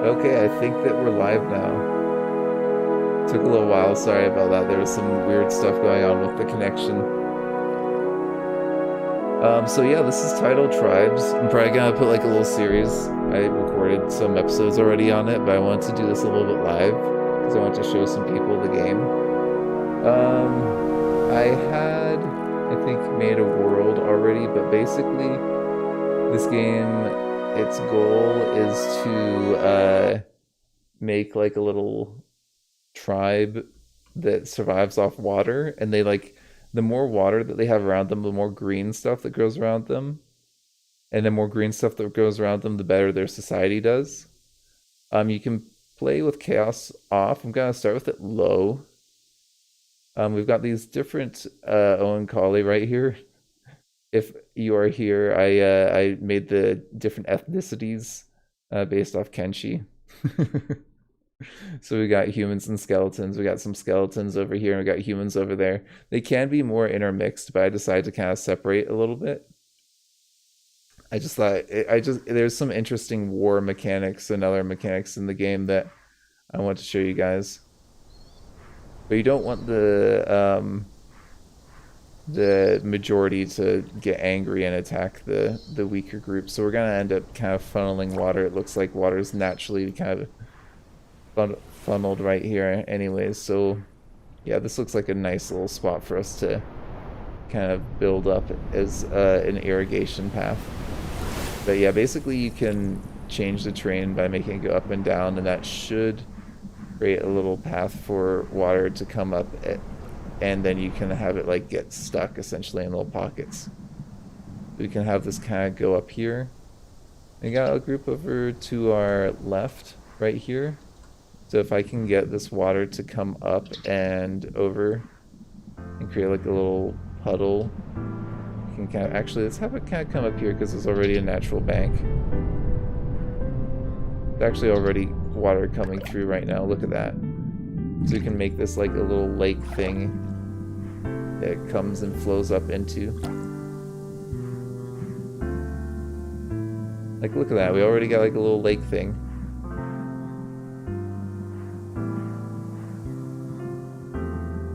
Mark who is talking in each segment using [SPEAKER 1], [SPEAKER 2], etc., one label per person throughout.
[SPEAKER 1] Okay, I think that we're live now. Took a little while, sorry about that. There was some weird stuff going on with the connection. So yeah, this is Tidal Tribes. I'm probably gonna put like a little series. I recorded some episodes already on it, but I wanted to do this a little bit live because I want to show some people the game. I had, I think, made a world already, but basically, this game, its goal is to make like a little tribe that survives off water, and they like the more water that they have around them, the more green stuff that grows around them, and the more green stuff that grows around them, the better their society does. You can play with chaos off. I'm gonna start with it low. We've got these different Owen Collie right here. If you are here, I made the different ethnicities based off Kenshi. So we got humans and skeletons. We got some skeletons over here, and we got humans over there. They can be more intermixed, but I decided to kind of separate a little bit. I just thought there's some interesting war mechanics and other mechanics in the game that I want to show you guys. But you don't want the majority to get angry and attack the weaker group. So we're gonna end up kind of funneling water. It looks like water is naturally kind of funneled right here anyways, so yeah, this looks like a nice little spot for us to kind of build up as an irrigation path. But yeah, basically you can change the terrain by making it go up and down, and that should create a little path for water to come up and then you can have it like get stuck essentially in little pockets. We can have this kind of go up here. We got a group over to our left right here. So if I can get this water to come up and over and create like a little puddle, you can kind of, actually let's have it kind of come up here because there's already a natural bank. There's actually already water coming through right now, look at that. So you can make this like a little lake thing that comes and flows up into. Like look at that, we already got like a little lake thing.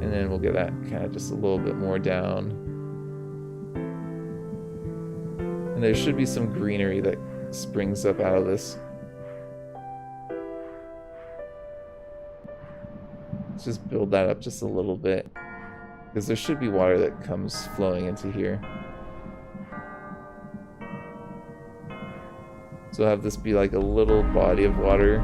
[SPEAKER 1] And then we'll get that kind of just a little bit more down. And there should be some greenery that springs up out of this. Let's just build that up just a little bit, because there should be water that comes flowing into here. So I'll have this be like a little body of water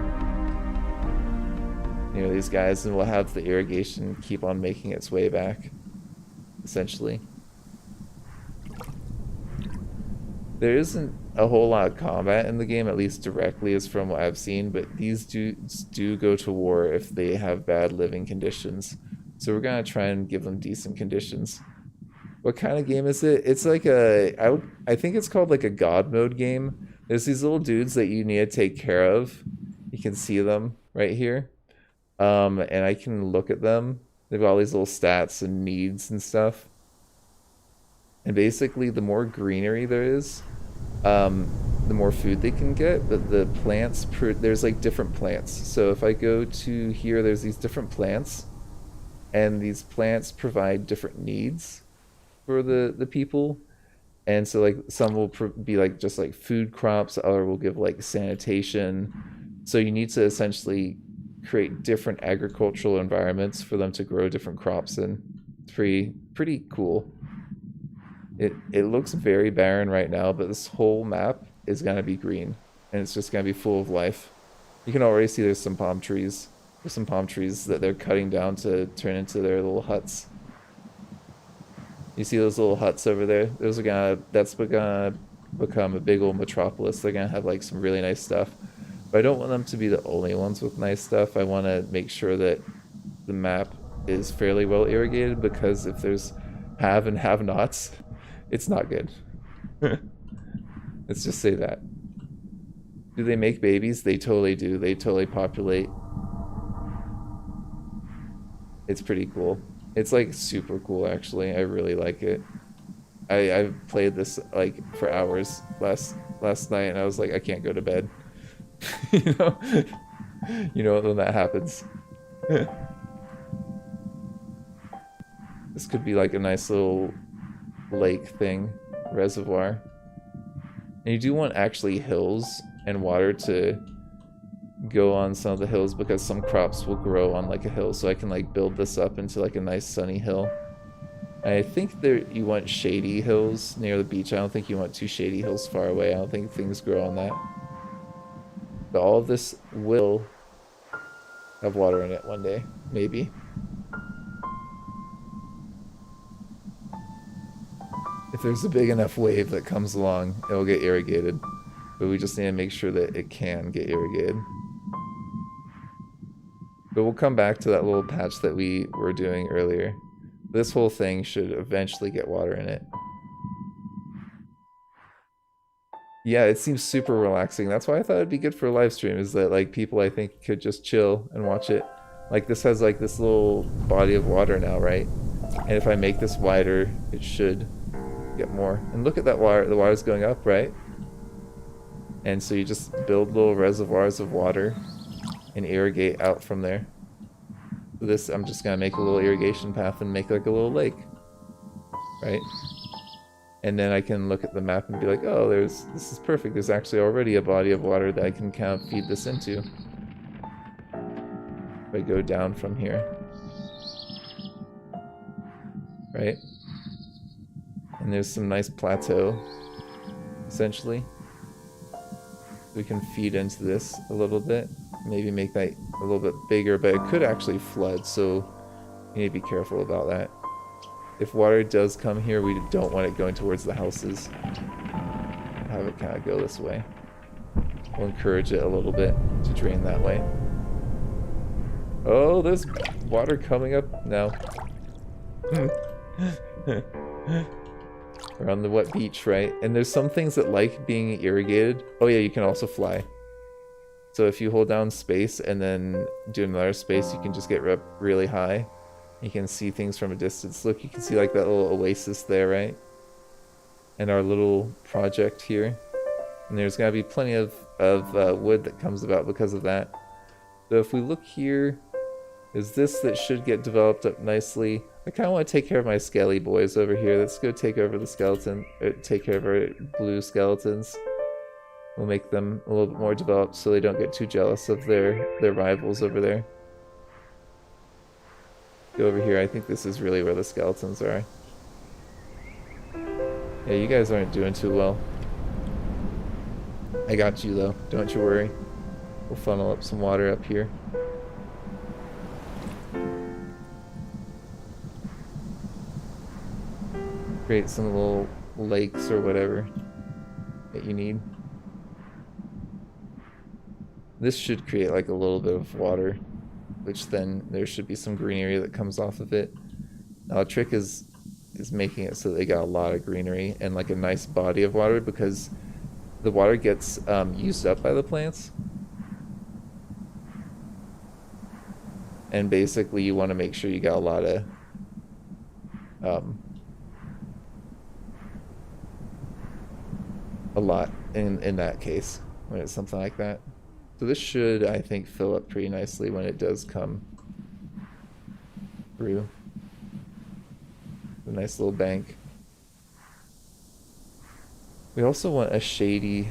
[SPEAKER 1] near these guys, and we'll have the irrigation keep on making its way back, essentially. There isn't a whole lot of combat in the game, at least directly as from what I've seen, but these dudes do go to war if they have bad living conditions. So we're gonna try and give them decent conditions. What kind of game is it? It's like I think it's called like a God mode game. There's these little dudes that you need to take care of. You can see them right here. And I can look at them. They've got all these little stats and needs and stuff. And basically, the more greenery there is, the more food they can get. But the plants, there's like different plants. So if I go to here, there's these different plants. And these plants provide different needs for the people. And so like some will be like just like food crops, other will give like sanitation. So you need to essentially create different agricultural environments for them to grow different crops in. It's pretty cool. It looks very barren right now, but this whole map is gonna be green, and it's just gonna be full of life. You can already see there's some palm trees. There's some palm trees that they're cutting down to turn into their little huts. You see those little huts over there? That's gonna become a big old metropolis. They're gonna have like some really nice stuff. But I don't want them to be the only ones with nice stuff. I want to make sure that the map is fairly well irrigated, because if there's have and have-nots, it's not good. Let's just say that. Do they make babies? They totally do. They totally populate. It's pretty cool. It's like super cool, actually. I really like it. I played this like for hours last night, and I was like, I can't go to bed. you know, you know when that happens. This could be like a nice little lake thing, reservoir. And you do want actually hills and water to go on some of the hills because some crops will grow on like a hill. So I can like build this up into like a nice sunny hill. I think there you want shady hills near the beach. I don't think you want too shady hills far away. I don't think things grow on that. But all of this will have water in it one day, maybe. If there's a big enough wave that comes along, it'll get irrigated. But we just need to make sure that it can get irrigated. But we'll come back to that little patch that we were doing earlier. This whole thing should eventually get water in it. Yeah, it seems super relaxing. That's why I thought it'd be good for a live stream, is that like people I think could just chill and watch it. Like this has like this little body of water now, right? And if I make this wider, it should get more. And look at that water, the water's going up, right? And so you just build little reservoirs of water and irrigate out from there. This, I'm just gonna make a little irrigation path and make like a little lake, right? And then I can look at the map and be like, oh, this is perfect. There's actually already a body of water that I can kind of feed this into. If I go down from here, right? And there's some nice plateau, essentially. We can feed into this a little bit. Maybe make that a little bit bigger, but it could actually flood, so you need to be careful about that. If water does come here, we don't want it going towards the houses. Have it kind of go this way. We'll encourage it a little bit to drain that way. Oh, there's water coming up now. We're on the wet beach, right? And there's some things that like being irrigated. Oh yeah, you can also fly. So if you hold down space and then do another space, you can just get up really high. You can see things from a distance. Look, you can see like that little oasis there, right? And our little project here. And there's gonna be plenty of wood that comes about because of that. So if we look here, is this that should get developed up nicely? I kind of want to take care of my skelly boys over here. Let's go take over the skeleton, take care of our blue skeletons. We'll make them a little bit more developed so they don't get too jealous of their rivals over there. Go over here. I think this is really where the skeletons are. Yeah, you guys aren't doing too well. I got you though. Don't you worry. We'll funnel up some water up here. Create some little lakes or whatever that you need. This should create like a little bit of water, which then there should be some greenery that comes off of it. Now the trick is making it so they got a lot of greenery and like a nice body of water, because the water gets used up by the plants. And basically you want to make sure you got a lot of in that case when it's something like that. So this should, I think, fill up pretty nicely when it does come through. A nice little bank. We also want a shady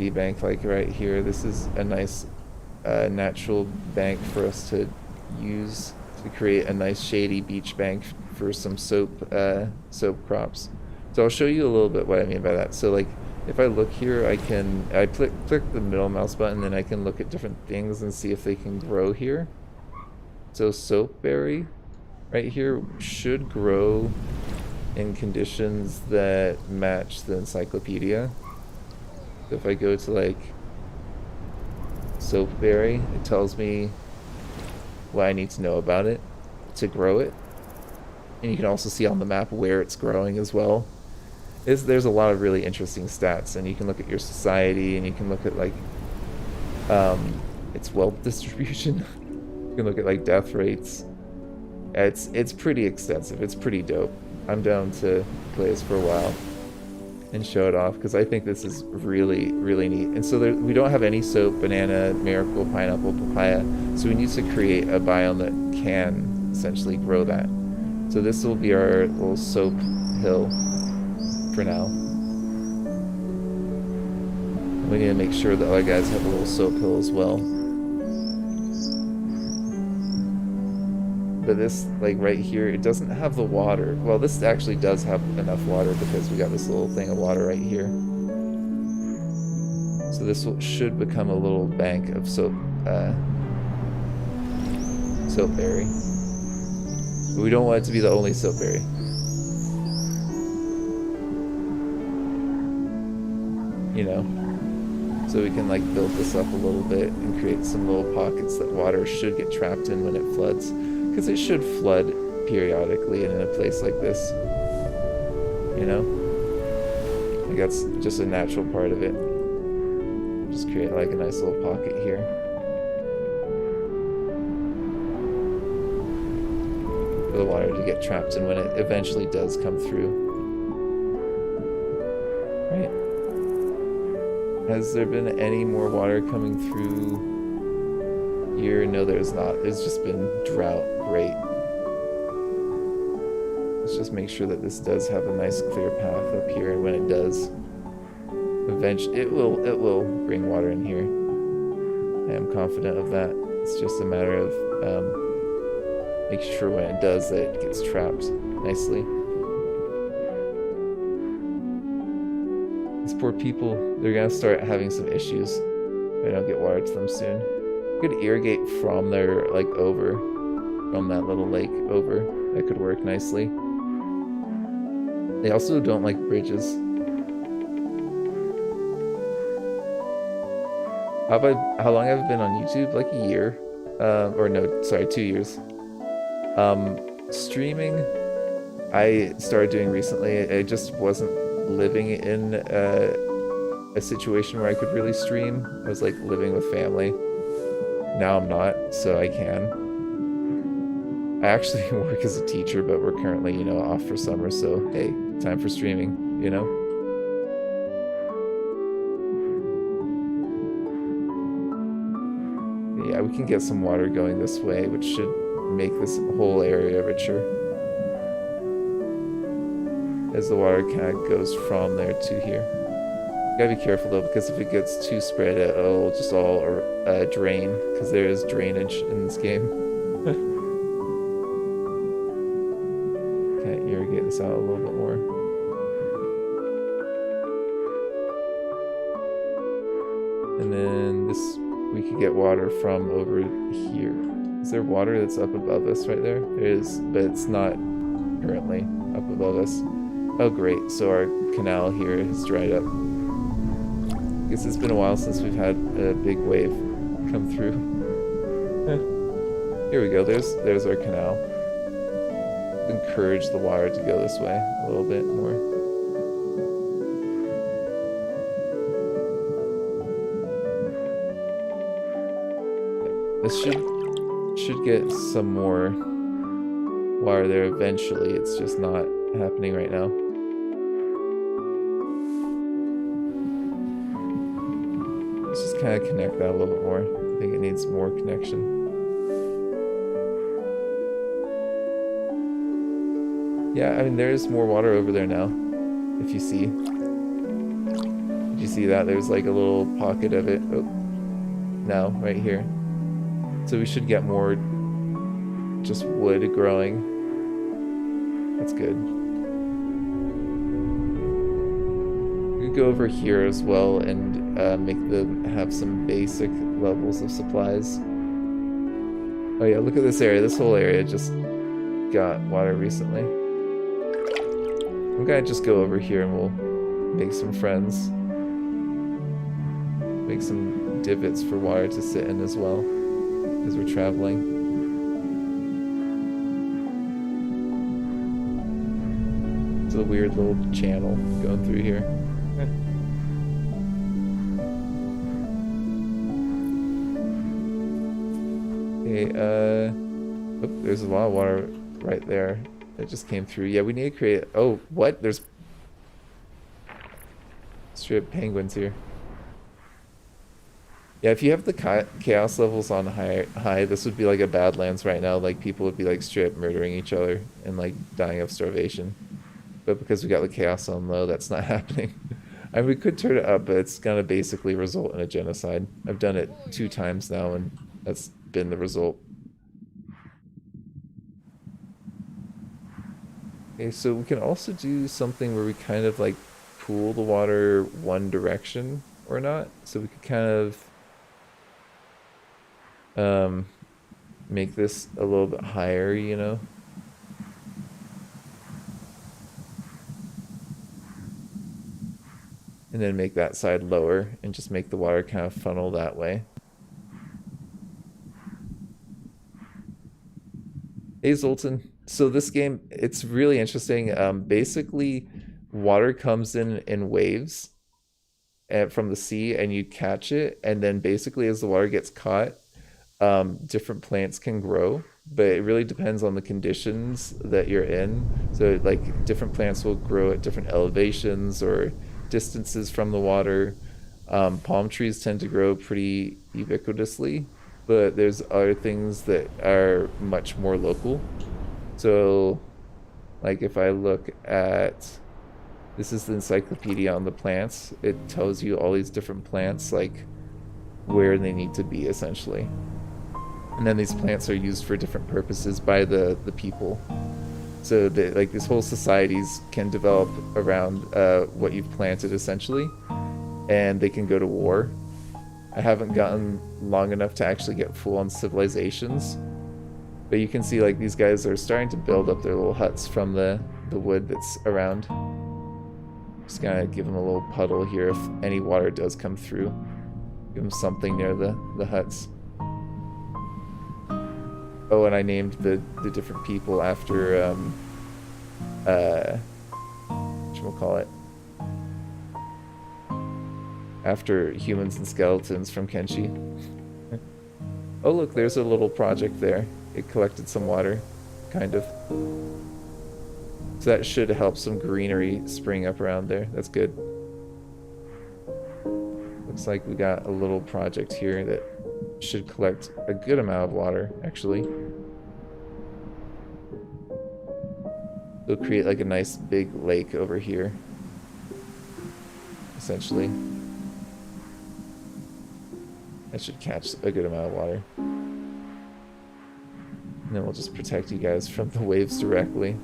[SPEAKER 1] bank like right here. This is a nice natural bank for us to use to create a nice shady beach bank for some soap crops. So I'll show you a little bit what I mean by that. So like if I look here, I click the middle mouse button, and I can look at different things and see if they can grow here. So soapberry right here should grow in conditions that match the encyclopedia. So if I go to like soapberry, it tells me what I need to know about it to grow it. And you can also see on the map where it's growing as well. There's a lot of really interesting stats, and you can look at your society, and you can look at like its wealth distribution. You can look at like death rates. It's pretty extensive. It's pretty dope. I'm down to play this for a while. and show it off because I think this is really, really neat. And so we don't have any soap, banana, miracle, pineapple, papaya. So we need to create a biome that can essentially grow that. So this will be our little soap hill for now. We need to make sure that other guys have a little soap hill as well. But this, like right here, it doesn't have the water. Well, this actually does have enough water because we got this little thing of water right here. So this should become a little bank of soapberry. But we don't want it to be the only soapberry. You know? So we can like build this up a little bit and create some little pockets that water should get trapped in when it floods. Because it should flood periodically in a place like this. You know? Like that's just a natural part of it. Just create like a nice little pocket here. For the water to get trapped in when it eventually does come through. Right? Has there been any more water coming through here? No, there's not. It's just been drought. Great. Let's just make sure that this does have a nice clear path up here, and when it does, eventually it will bring water in here. I am confident of that. It's just a matter of making sure when it does that it gets trapped nicely. These poor people, they're gonna start having some issues if I don't get water to them soon. I could irrigate from there, like over, from that little lake over. That could work nicely. They also don't like bridges. How long have I been on YouTube? Like a year. Or no, sorry, 2 years. Streaming, I started doing recently. I just wasn't living in a situation where I could really stream. I was like living with family. Now I'm not, so I can. I actually work as a teacher, but we're currently, you know, off for summer, so hey, time for streaming, you know? Yeah, we can get some water going this way, which should make this whole area richer. As the water kind of goes from there to here. Gotta be careful though, because if it gets too spread, it'll just all drain, because there is drainage in this game. Can't irrigate this out a little bit more. And then this, we could get water from over here. Is there water that's up above us right there? There is, but it's not currently up above us. Oh great, so our canal here has dried up. I guess it's been a while since we've had a big wave come through. Here we go, there's our canal. Encourage the water to go this way a little bit more. This should get some more water there eventually. It's just not happening right now. Let's just kind of connect that a little bit more. I think it needs more connection. Yeah, I mean, there's more water over there now, if you see. Did you see that? There's like a little pocket of it. Oh, now, right here. So we should get more just wood growing. That's good. We could go over here as well and make them have some basic levels of supplies. Oh yeah, look at this area. This whole area just got water recently. I'm gonna just go over here and we'll make some friends. Make some divots for water to sit in as well as we're traveling. It's a weird little channel going through here. Okay, oh, there's a lot of water right there that just came through. Yeah, we need to create... Oh, what? There's... strip penguins here. Yeah, if you have the chaos levels on high, this would be like a Badlands right now. Like people would be like straight murdering each other and like dying of starvation. But because we got the chaos on low, that's not happening. I mean, we could turn it up, but it's gonna basically result in a genocide. I've done it 2 times now, and that's been the result. Okay, so we can also do something where we kind of like pool the water one direction or not. So we could kind of make this a little bit higher, you know? And then make that side lower and just make the water kind of funnel that way. Hey Zoltan, so this game, it's really interesting. Basically, water comes in waves from the sea and you catch it, and then basically as the water gets caught, different plants can grow, but it really depends on the conditions that you're in. So like different plants will grow at different elevations or distances from the water. Palm trees tend to grow pretty ubiquitously, but there's other things that are much more local. So like if I look at, this is the encyclopedia on the plants, it tells you all these different plants, like where they need to be essentially. And then these plants are used for different purposes by the people. So that like these whole societies can develop around what you've planted essentially, and they can go to war. I haven't gotten long enough to actually get full-on civilizations, but you can see like these guys are starting to build up their little huts from the wood that's around. Just gonna give them a little puddle here if any water does come through. Give them something near the huts. Oh, and I named the different people after whatchamacallit? After humans and skeletons from Kenshi. Oh look, there's a little project there. It collected some water, kind of. So that should help some greenery spring up around there. That's good. Looks like we got a little project here that should collect a good amount of water, actually. It'll create like a nice big lake over here, essentially. That should catch a good amount of water. And then we'll just protect you guys from the waves directly,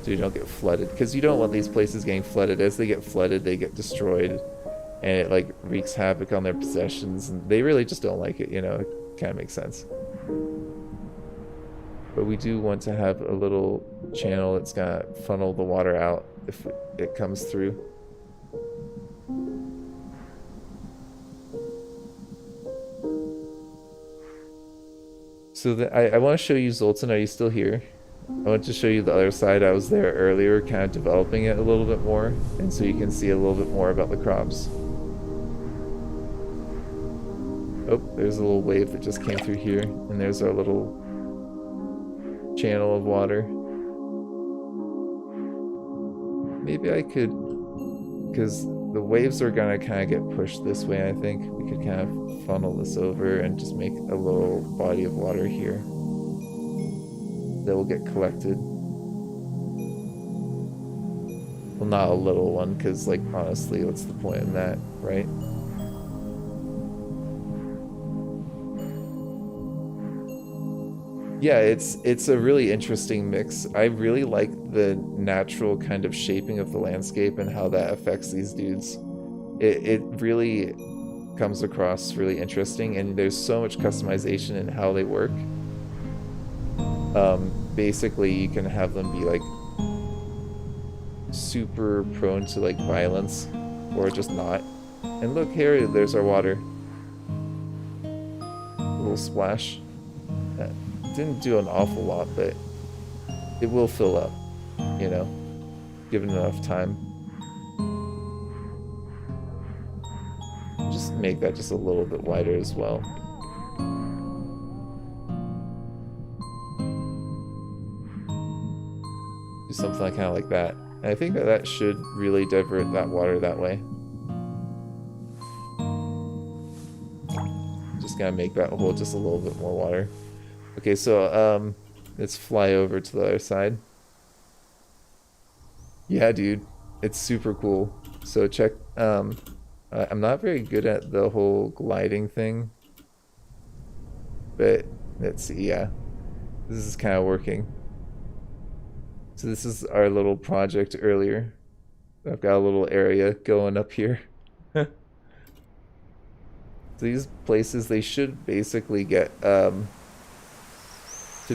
[SPEAKER 1] so you don't get flooded, because you don't want these places getting flooded. As they get flooded, they get destroyed, and it like wreaks havoc on their possessions, and they really just don't like it, you know. It kind of makes sense. But we do want to have a little channel that's gonna funnel the water out if it comes through. So I want to show you, Zoltan, are you still here? I want to show you the other side. I was there earlier, kind of developing it a little bit more, and so you can see a little bit more about the crops. Oh, there's a little wave that just came through here, and there's our little channel of water. Maybe I could, because the waves are gonna kind of get pushed this way, I think. We could kind of funnel this over and just make a little body of water here that will get collected. Well, not a little one, because, like, honestly, what's the point in that, right? Yeah, it's a really interesting mix. I really like the natural kind of shaping of the landscape and how that affects these dudes. It really comes across really interesting, and there's so much customization in how they work. Basically, you can have them be like super prone to like violence, or just not. And look here, there's our water. A little splash. Didn't do an awful lot, but it will fill up, you know, given enough time. Just make that just a little bit wider as well. Do something kind of like that. I think that should really divert that water that way. Just gotta make that hole just a little bit more water. Okay, so let's fly over to the other side. Yeah, dude, it's super cool. So check. I'm not very good at the whole gliding thing, but let's see. Yeah, this is kind of working. So this is our little project earlier. I've got a little area going up here. These places, they should basically get to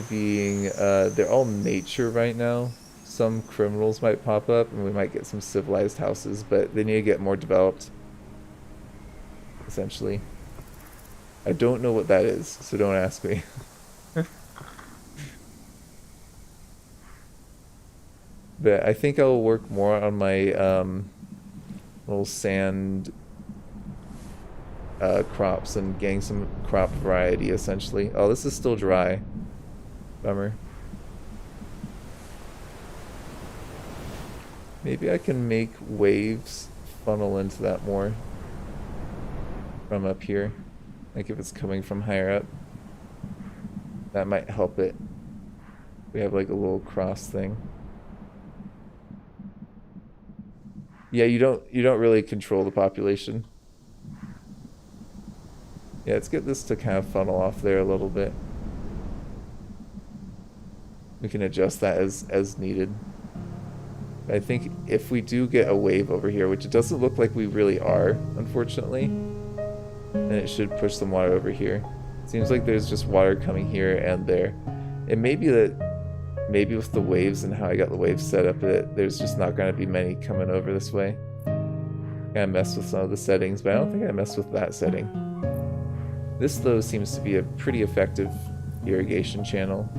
[SPEAKER 1] being they're all nature right now. Some criminals might pop up and we might get some civilized houses, but they need to get more developed, essentially. I don't know what that is, so don't ask me. But I think I'll work more on my little sand crops and getting some crop variety, essentially. Oh, this is still dry. Bummer. Maybe I can make waves funnel into that more from up here. Like if it's coming from higher up. That might help it. We have like a little cross thing. Yeah, you don't really control the population. Yeah, let's get this to kind of funnel off there a little bit. We can adjust that as needed. I think if we do get a wave over here, which it doesn't look like we really are, unfortunately, then it should push some water over here. Seems like there's just water coming here and there. It may be that maybe with the waves and how I got the waves set up, that there's just not going to be many coming over this way. Kind of messed with some of the settings, but I don't think I messed with that setting. This, though, seems to be a pretty effective irrigation channel.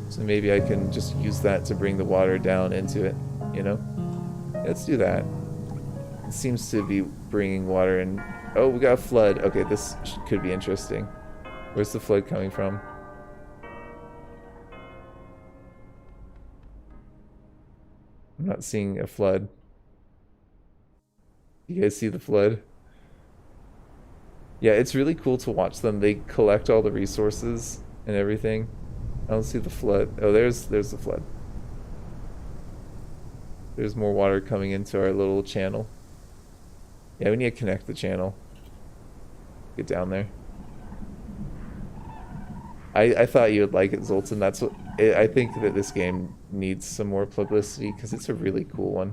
[SPEAKER 1] So maybe I can just use that to bring the water down into it, you know? Let's do that. It seems to be bringing water in. Oh, we got a flood. Okay, this could be interesting. Where's the flood coming from? I'm not seeing a flood. You guys see the flood? Yeah, it's really cool to watch them. They collect all the resources and everything. I don't see the flood. Oh, there's the flood. There's more water coming into our little channel. Yeah, we need to connect the channel. Get down there. I thought you would like it, Zoltan. That's what I think that this game needs some more publicity because it's a really cool one.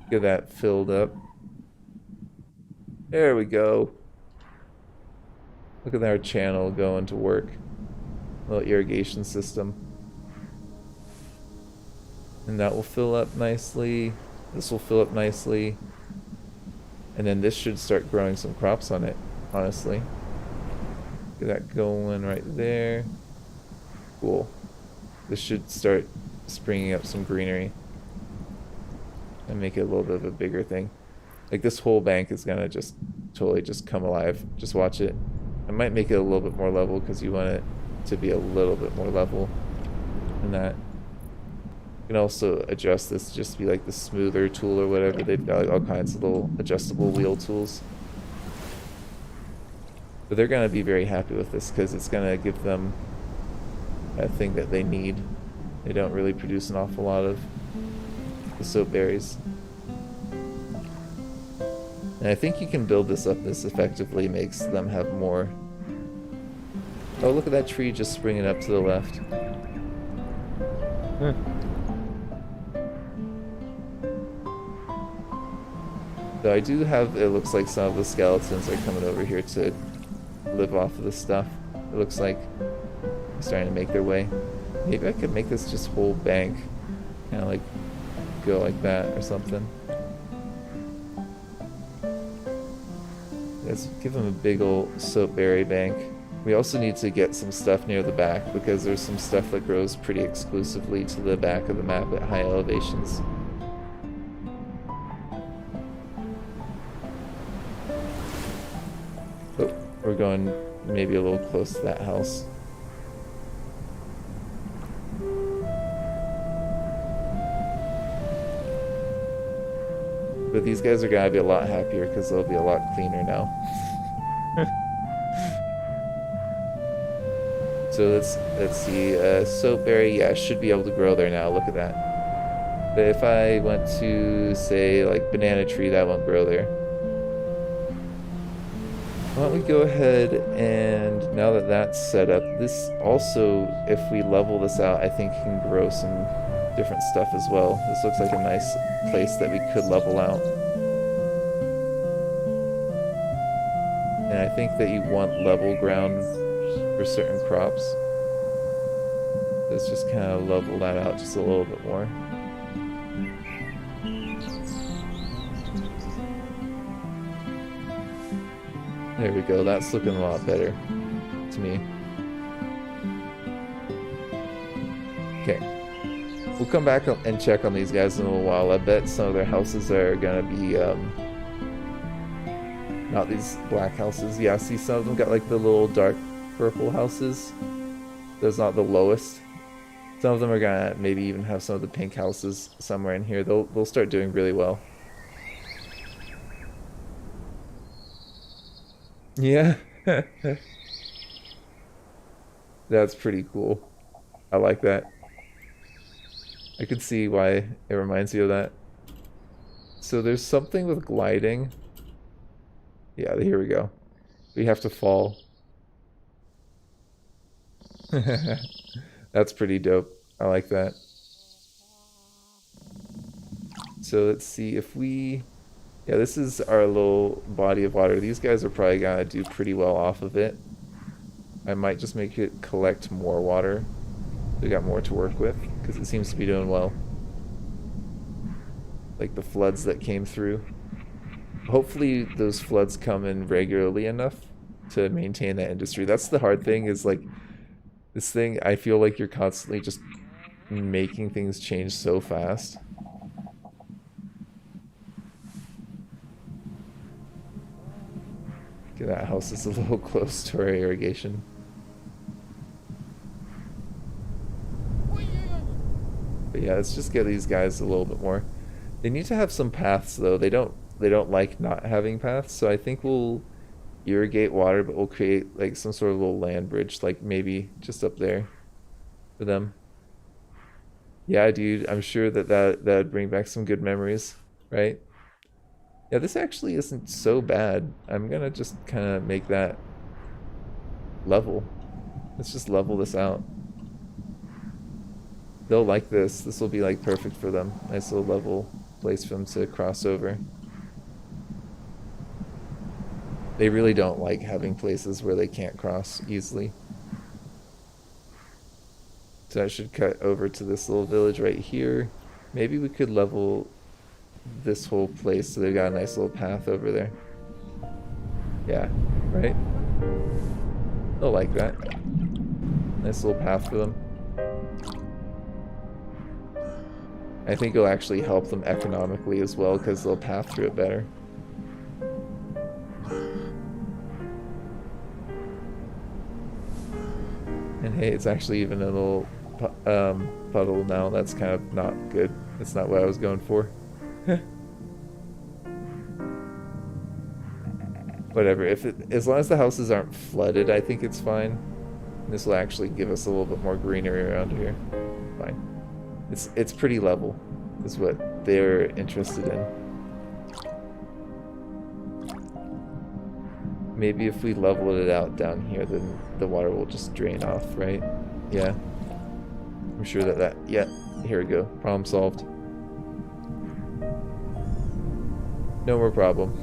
[SPEAKER 1] Get that filled up. There we go. Look at our channel going to work. Little irrigation system. And that will fill up nicely. This will fill up nicely. And then this should start growing some crops on it, honestly. Get that going right there. Cool. This should start springing up some greenery. And make it a little bit of a bigger thing. Like this whole bank is gonna just totally just come alive. Just watch it. I might make it a little bit more level because you want it to be a little bit more level than that. You can also adjust this to just be like the smoother tool or whatever. They've got like all kinds of little adjustable wheel tools. But they're going to be very happy with this because it's going to give them a thing that they need. They don't really produce an awful lot of the soap berries. And I think you can build this up. This effectively makes them have more. Oh, look at that tree just springing up to the left. Huh. So I do have, it looks like some of the skeletons are coming over here to live off of this stuff. It looks like they're starting to make their way. Maybe I could make this just whole bank kind of like go like that or something. Let's give them a big old soapberry bank. We also need to get some stuff near the back because there's some stuff that grows pretty exclusively to the back of the map at high elevations. Oh, we're going maybe a little close to that house. But these guys are gonna be a lot happier because they'll be a lot cleaner now. So let's see. Soapberry, yeah, should be able to grow there now. Look at that. But if I went to say like banana tree, that won't grow there. Why don't we go ahead and now that that's set up, this also, if we level this out, I think can grow some different stuff as well. This looks like a nice place that we could level out. And I think that you want level ground for certain crops. Let's just kind of level that out just a little bit more. There we go, that's looking a lot better to me. Okay. We'll come back and check on these guys in a little while. I bet some of their houses are gonna be, not these black houses. Yeah, see some of them got like the little dark purple houses. That's not the lowest. Some of them are gonna maybe even have some of the pink houses somewhere in here. They'll start doing really well. Yeah. That's pretty cool. I like that. I could see why it reminds you of that. So there's something with gliding. Yeah, here we go. We have to fall. That's pretty dope. I like that. So let's see if we... Yeah, this is our little body of water. These guys are probably gonna do pretty well off of it. I might just make it collect more water. We got more to work with, because it seems to be doing well. Like the floods that came through. Hopefully those floods come in regularly enough to maintain that industry. That's the hard thing, is like, this thing, I feel like you're constantly just making things change so fast. Okay, that house is a little close to our irrigation. But yeah, let's just get these guys a little bit more. They need to have some paths though. They don't like not having paths, so I think we'll irrigate water, but we'll create like some sort of little land bridge, like maybe just up there for them. Yeah, dude, I'm sure that'd bring back some good memories, right? Yeah, this actually isn't so bad. I'm gonna just kind of make that level. Let's just level this out. They'll like this. This will be like perfect for them. Nice little level place for them to cross over. They really don't like having places where they can't cross easily. So I should cut over to this little village right here. Maybe we could level this whole place so they've got a nice little path over there. Yeah, right? They'll like that. Nice little path for them. I think it'll actually help them economically as well, because they'll path through it better. And hey, it's actually even a little puddle now. That's kind of not good. That's not what I was going for. Whatever. As long as the houses aren't flooded, I think it's fine. This will actually give us a little bit more greenery around here. Fine. It's pretty level, is what they're interested in. Maybe if we leveled it out down here, then the water will just drain off, right? Yeah. I'm sure that, yeah, here we go. Problem solved. No more problem.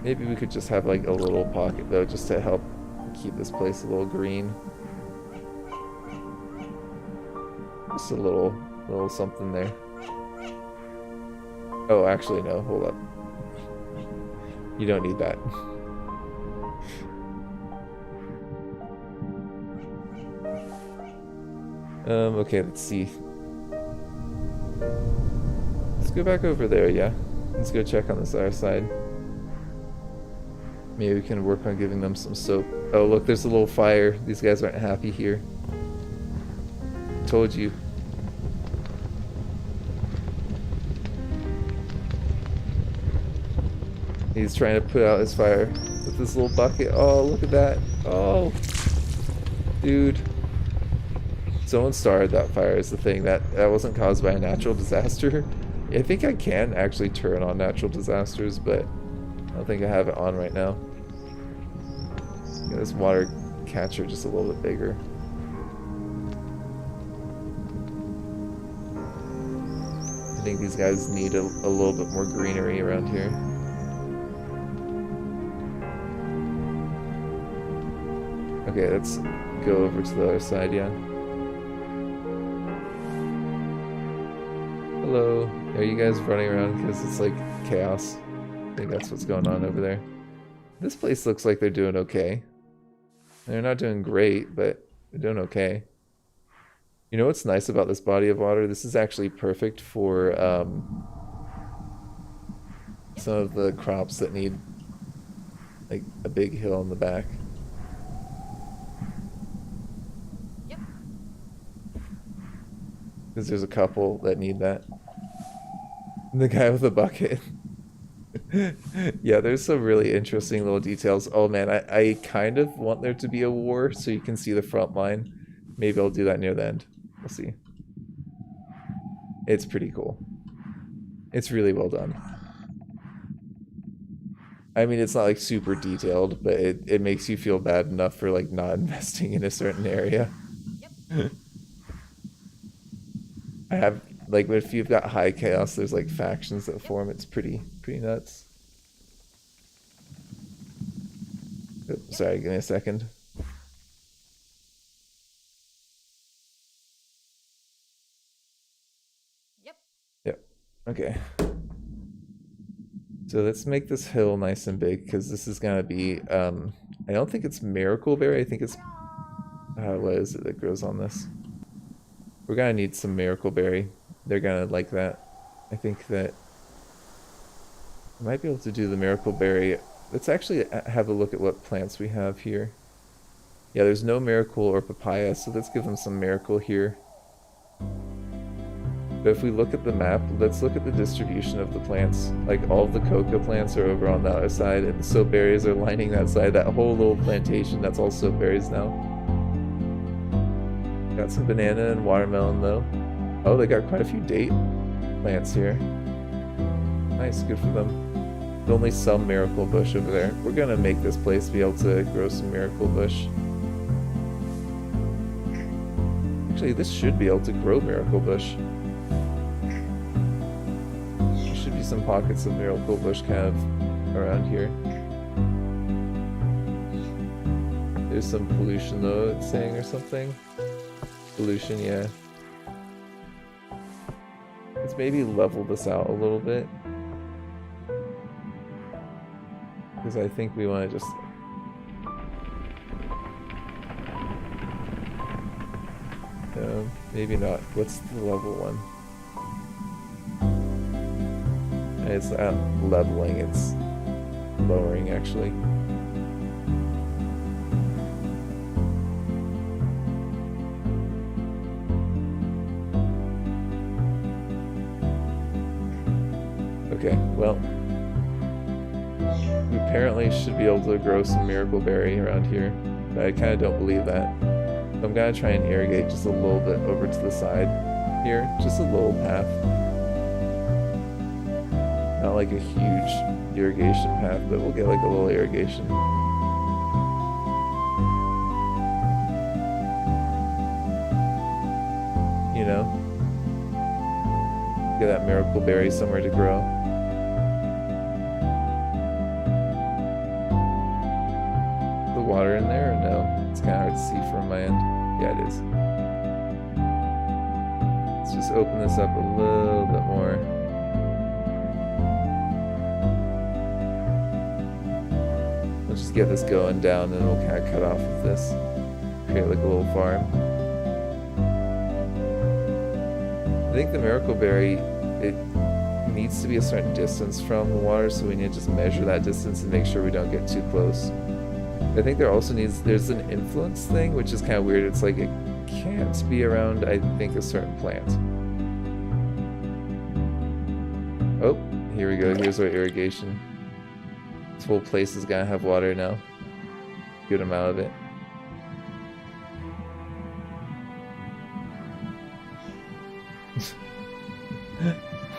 [SPEAKER 1] Maybe we could just have like a little pocket though, just to help keep this place a little green. Just a little something there. Oh, actually no, hold up. You don't need that. Okay, let's see. Let's go back over there, yeah. Let's go check on this other side. Maybe we can work on giving them some soap. Oh, look, there's a little fire. These guys aren't happy here. told you. He's trying to put out his fire with this little bucket. Oh, look at that. Oh, dude. Someone started that fire is the thing. That wasn't caused by a natural disaster. I think I can actually turn on natural disasters, but I don't think I have it on right now. Get this water catcher just a little bit bigger. I think these guys need a little bit more greenery around here. Okay, let's go over to the other side, yeah. Hello. Are you guys running around because it's like chaos? I think that's what's going on over there. This place looks like they're doing okay. They're not doing great, but they're doing okay. You know what's nice about this body of water? This is actually perfect for some of the crops that need like a big hill in the back. Because there's a couple that need that. The guy with the bucket. Yeah, there's some really interesting little details. Oh man, I kind of want there to be a war so you can see the front line. Maybe I'll do that near the end. We'll see. It's pretty cool. It's really well done. I mean, it's not like super detailed, but it makes you feel bad enough for like not investing in a certain area. I have, like, if you've got high chaos, there's like factions that form. It's pretty nuts. Oh, sorry, give me a second. Yep. Okay. So let's make this hill nice and big, because this is gonna be, I don't think it's Miracle Berry, I think it's, what is it that grows on this? We're gonna need some Miracle Berry. They're gonna like that. I think that I might be able to do the Miracle Berry. Let's actually have a look at what plants we have here. Yeah, there's no Miracle or Papaya, so let's give them some Miracle here. But if we look at the map, let's look at the distribution of the plants. Like, all of the cocoa plants are over on the other side, and the soap berries are lining that side. That whole little plantation, that's all soap berries now. Got some banana and watermelon though. Oh, they got quite a few date plants here. Nice, good for them. There's only some Miracle Bush over there. We're gonna make this place be able to grow some Miracle Bush. Actually, this should be able to grow Miracle Bush. There should be some pockets of Miracle Bush kind of around here. There's some pollution though, it's saying, or something. Pollution, yeah. Let's maybe level this out a little bit. Because I think we want to just... No, maybe not. What's the level one? It's not leveling, it's lowering actually. Okay, well, we apparently should be able to grow some Miracle Berry around here, but I kind of don't believe that. So I'm gonna try and irrigate just a little bit over to the side here, just a little path. Not like a huge irrigation path, but we'll get like a little irrigation. You know? Get that Miracle Berry somewhere to grow. Water in there or no? It's kind of hard to see from my end. Yeah, it is. Let's just open this up a little bit more. We'll just get this going down and we'll kind of cut off of this. Create like a little farm. I think the Miracle Berry, it needs to be a certain distance from the water, so we need to just measure that distance and make sure we don't get too close. I think there also there's an influence thing, which is kind of weird. It's like it can't be around, I think, a certain plant. Oh, here we go. Here's our irrigation. This whole place is gonna have water now. Good amount of it.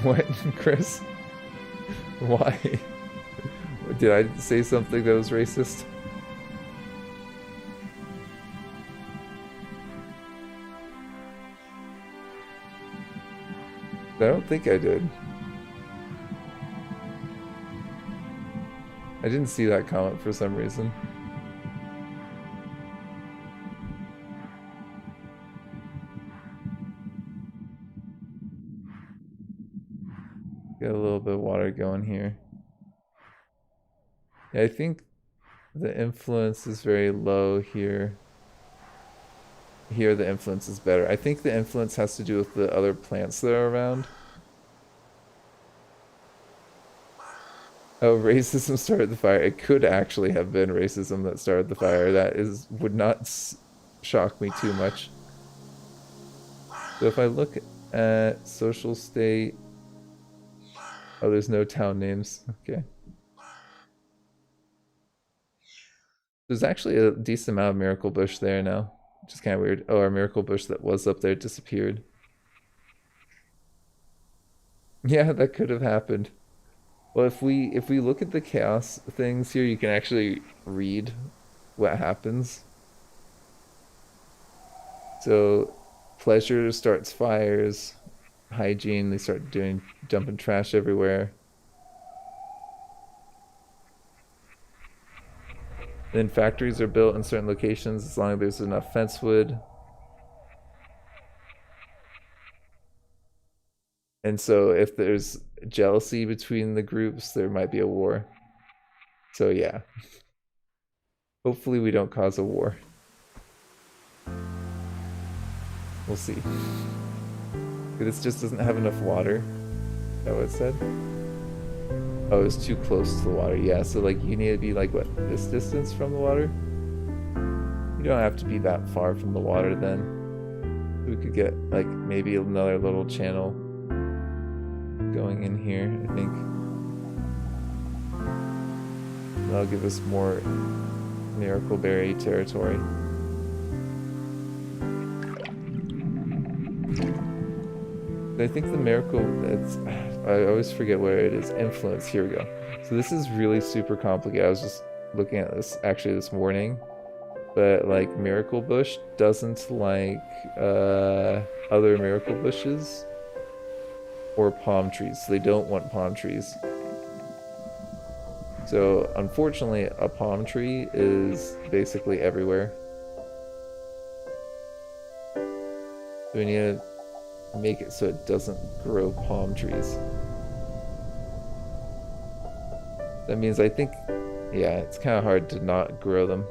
[SPEAKER 1] What, Chris? Why? Did I say something that was racist? I don't think I did. I didn't see that comment for some reason. Get a little bit of water going here. Yeah, I think the influence is very low here. Here the influence is better. I think the influence has to do with the other plants that are around. Oh, racism started the fire. It could actually have been racism that started the fire. That would not shock me too much. So if I look at social state... Oh, there's no town names. Okay. There's actually a decent amount of miracle bush there now, which is kind of weird. Oh, our miracle bush that was up there disappeared. Yeah, that could have happened. Well, if we look at the chaos things here, you can actually read what happens. So, pleasure starts fires, hygiene, they start dumping trash everywhere. Then factories are built in certain locations as long as there's enough fence wood. And so if there's jealousy between the groups, there might be a war. So yeah. Hopefully we don't cause a war. We'll see. This just doesn't have enough water. Is that what it said? Oh, it's too close to the water. Yeah, so like you need to be like, what, this distance from the water? You don't have to be that far from the water then. We could get like maybe another little channel going in here, I think. That'll give us more Miracle Berry territory. I think the miracle, I always forget where it is. Influence, here we go. So this is really super complicated. I was just looking at this actually this morning. But like Miracle Bush doesn't like other Miracle Bushes or palm trees. So they don't want palm trees. So unfortunately a palm tree is basically everywhere. So we need to make it so it doesn't grow palm trees. That means I think, yeah, it's kind of hard to not grow them.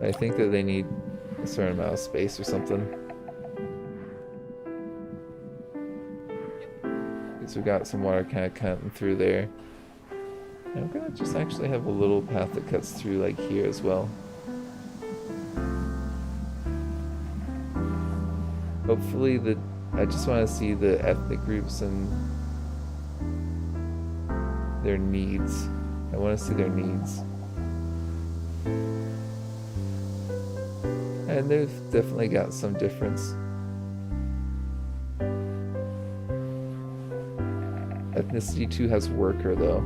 [SPEAKER 1] I think that they need a certain amount of space or something. So we got some water kind of cutting through there. And I'm gonna just actually have a little path that cuts through like here as well. Hopefully I just want to see the ethnic groups and their needs. I want to see their needs. And they've definitely got some difference. Ethnicity 2 has worker though.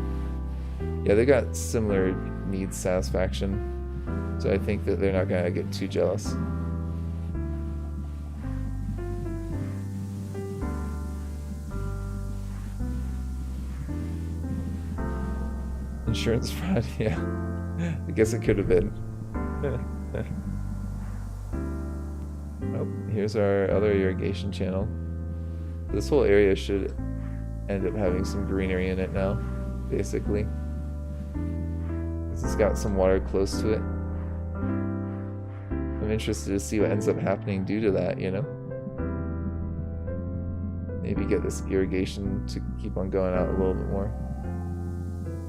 [SPEAKER 1] Yeah, they got similar needs satisfaction. So I think that they're not gonna get too jealous. Insurance fraud, yeah. I guess it could have been. Oh, here's our other irrigation channel. This whole area should end up having some greenery in it now, basically. It's got some water close to it. I'm interested to see what ends up happening due to that, you know? Maybe get this irrigation to keep on going out a little bit more.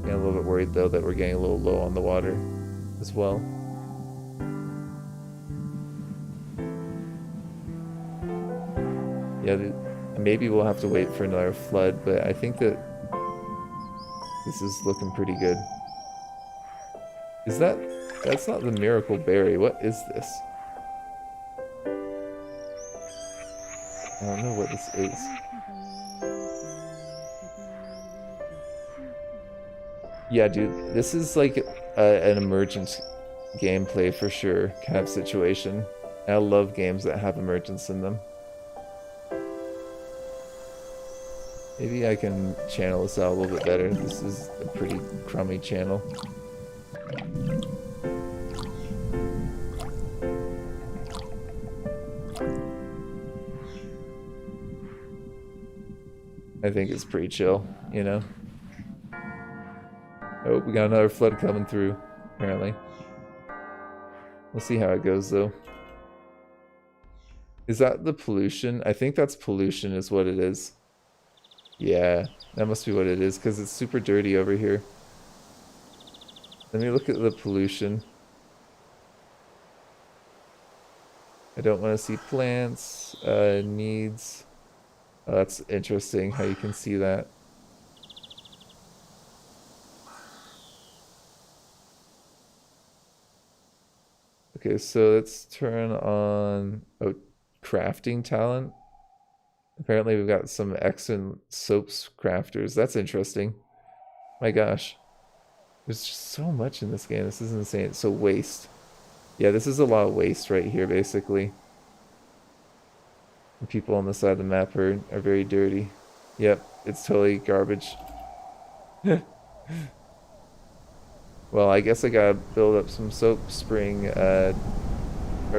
[SPEAKER 1] Getting a little bit worried though that we're getting a little low on the water as well. Yeah, maybe we'll have to wait for another flood, but I think that this is looking pretty good. Is that... That's not the miracle berry. What is this? I don't know what this is. Yeah, dude, this is like an emergent gameplay for sure kind of situation. I love games that have emergence in them. Maybe I can channel this out a little bit better. This is a pretty crummy channel. I think it's pretty chill, you know? Oh, we got another flood coming through, apparently. We'll see how it goes, though. Is that the pollution? I think that's pollution is what it is. Yeah, that must be what it is, because it's super dirty over here. Let me look at the pollution. I don't want to see plants. Needs... Oh, that's interesting how you can see that. Okay, so let's turn on crafting talent. Apparently we've got some excellent soaps crafters. That's interesting. My gosh. There's just so much in this game. This is insane. So waste. Yeah, this is a lot of waste right here, basically. The people on the side of the map are very dirty. Yep, it's totally garbage. Well, I guess I gotta build up some soap spring, or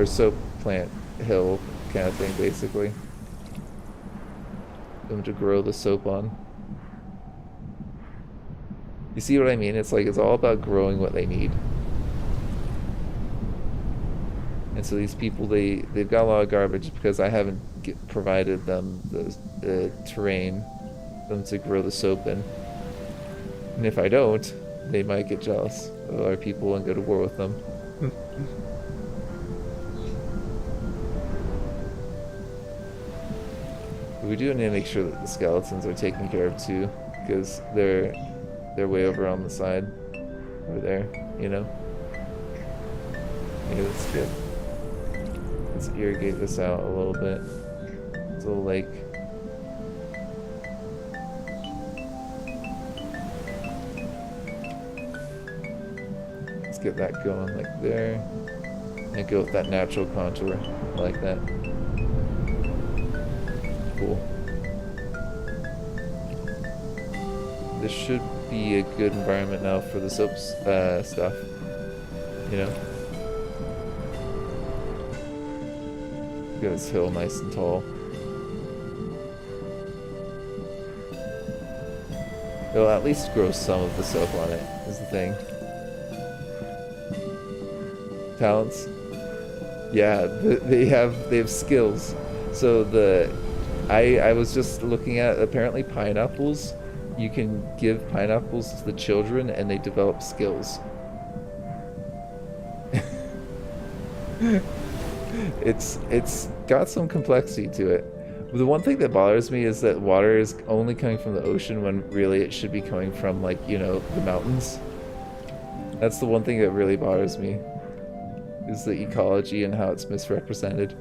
[SPEAKER 1] soap plant hill kind of thing, basically. Them to grow the soap on. You see what I mean? It's like, it's all about growing what they need. And so these people, they've got a lot of garbage because I haven't provided them the terrain for them to grow the soap in. And if I don't, they might get jealous of other people and go to war with them. We do need to make sure that the skeletons are taken care of too, because they're way over on the side over there, you know. Okay, that's good. Let's irrigate this out a little bit. It's a little lake. Let's get that going like there. And go with that natural contour. I like that. Cool. This should be a good environment now for the soaps stuff. You know? Get this hill nice and tall. It'll at least grow some of the soap on it, is the thing. Talents. Yeah, they have skills. So I was just looking at, apparently pineapples, you can give pineapples to the children and they develop skills. It's got some complexity to it. The one thing that bothers me is that water is only coming from the ocean when really it should be coming from, like, you know, the mountains. That's the one thing that really bothers me, is the ecology and how it's misrepresented.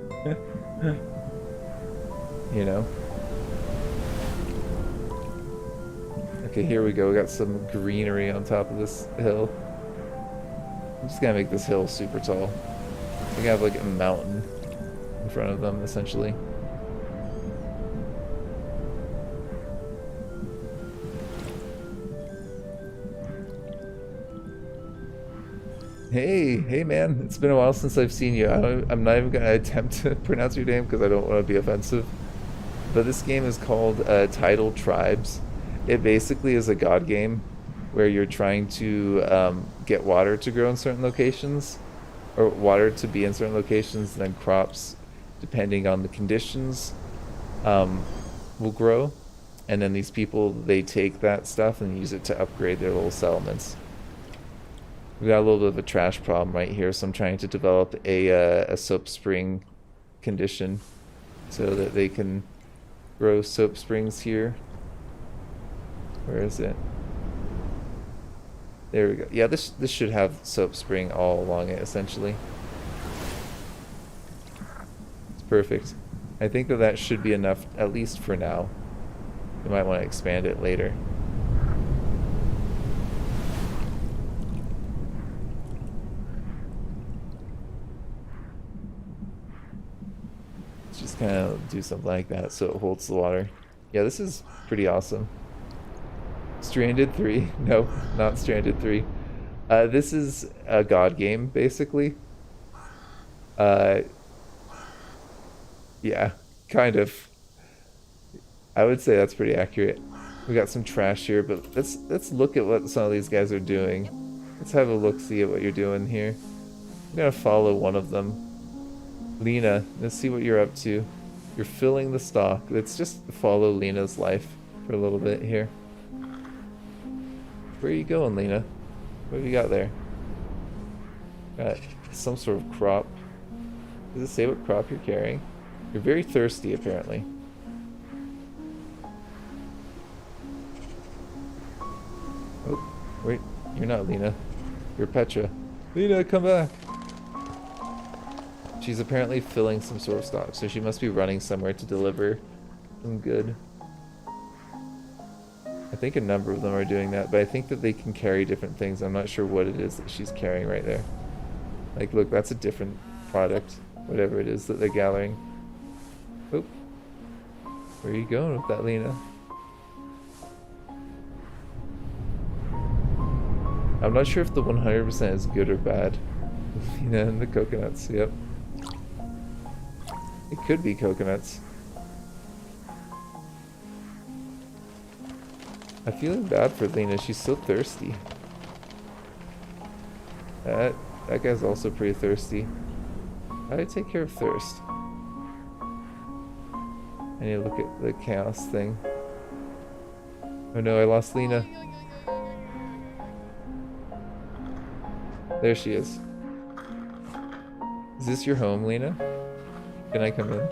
[SPEAKER 1] You know? Okay, here we go. We got some greenery on top of this hill. I'm just gonna make this hill super tall. We have like a mountain in front of them, essentially. Hey man, it's been a while since I've seen you. I'm not even gonna attempt to pronounce your name because I don't want to be offensive. But this game is called Tidal Tribes. It basically is a god game where you're trying to get water to grow in certain locations, or water to be in certain locations, and then crops, depending on the conditions, will grow. And then these people, they take that stuff and use it to upgrade their little settlements. We got a little bit of a trash problem right here, so I'm trying to develop a soap spring condition so that they can grow soap springs here. Where is it? There we go. Yeah, this should have soap spring all along it, essentially. It's perfect. I think that that should be enough, at least for now. You might want to expand it later. Let's just kind of do something like that so it holds the water. Yeah, this is pretty awesome. Stranded 3. No, not Stranded 3. This is a god game, basically. Uh, yeah, kind of. I would say that's pretty accurate. We got some trash here, but let's look at what some of these guys are doing. Let's have a look-see at what you're doing here. I'm gonna follow one of them. Lena, let's see what you're up to. You're filling the stock. Let's just follow Lena's life for a little bit here. Where are you going, Lena? What have you got there? Got some sort of crop. Does it say what crop you're carrying? You're very thirsty, apparently. Oh, wait. You're not Lena. You're Petra. Lena, come back! She's apparently filling some sort of stock, so she must be running somewhere to deliver some good. I think a number of them are doing that, but I think that they can carry different things. I'm not sure what it is that she's carrying right there. Like, look, that's a different product, whatever it is that they're gathering. Oop. Where are you going with that, Lena? I'm not sure if the 100% is good or bad. Lena and the coconuts, yep. It could be coconuts. I'm feeling bad for Lena. She's so thirsty. That guy's also pretty thirsty. How do I take care of thirst? I need to look at the chaos thing. Oh no, I lost Lena. There she is. Is this your home, Lena? Can I come in?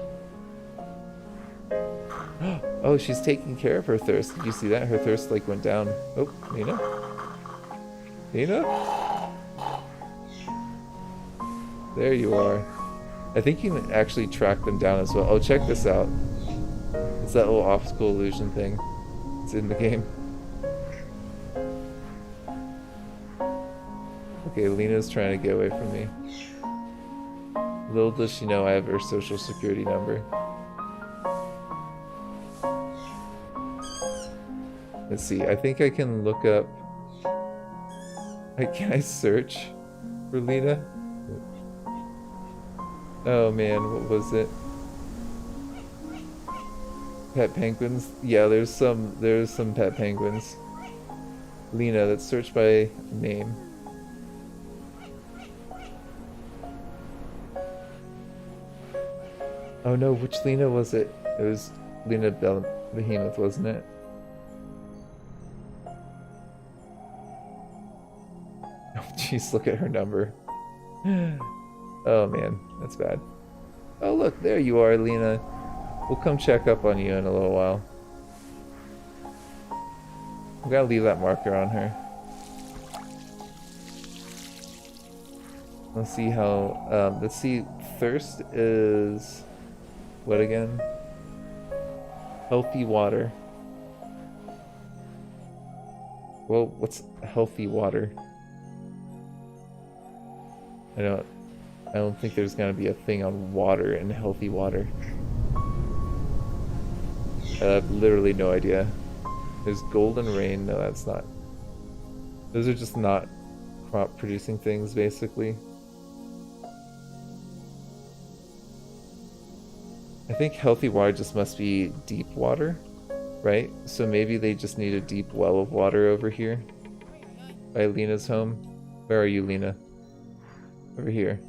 [SPEAKER 1] Oh, she's taking care of her thirst. Did you see that? Her thirst like went down. Oh, Lena? Lena? There you are. I think you can actually track them down as well. Oh, check this out. It's that little optical illusion thing. It's in the game. Okay, Lena's trying to get away from me. Little does she know I have her social security number. Let's see, I think I can look up... Can I search for Lena? Oh man, what was it? Pet penguins? Yeah, there's some pet penguins. Lena, let's search by name. Oh no, which Lena was it? It was Lena Behemoth, wasn't it? Oh jeez, look at her number. Oh man, that's bad. Oh look, there you are, Lena. We'll come check up on you in a little while. We gotta leave that marker on her. Let's see how, let's see, thirst is... what again? Healthy water. Well, what's healthy water? I don't think there's gonna be a thing on water and healthy water. I have literally no idea. There's golden rain. No, that's not. Those are just not crop producing things, basically. I think healthy water just must be deep water, right? So maybe they just need a deep well of water over here by Lena's home. Where are you, Lena? Over here.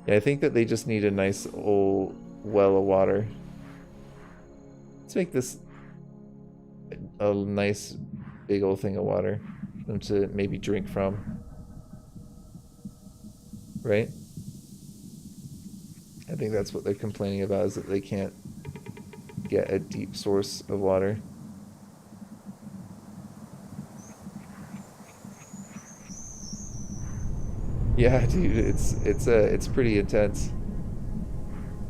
[SPEAKER 1] Yeah, I think that they just need a nice old well of water. Let's make this a nice big old thing of water for them to maybe drink from. Right? I think that's what they're complaining about, is that they can't get a deep source of water. Yeah, dude, it's pretty intense.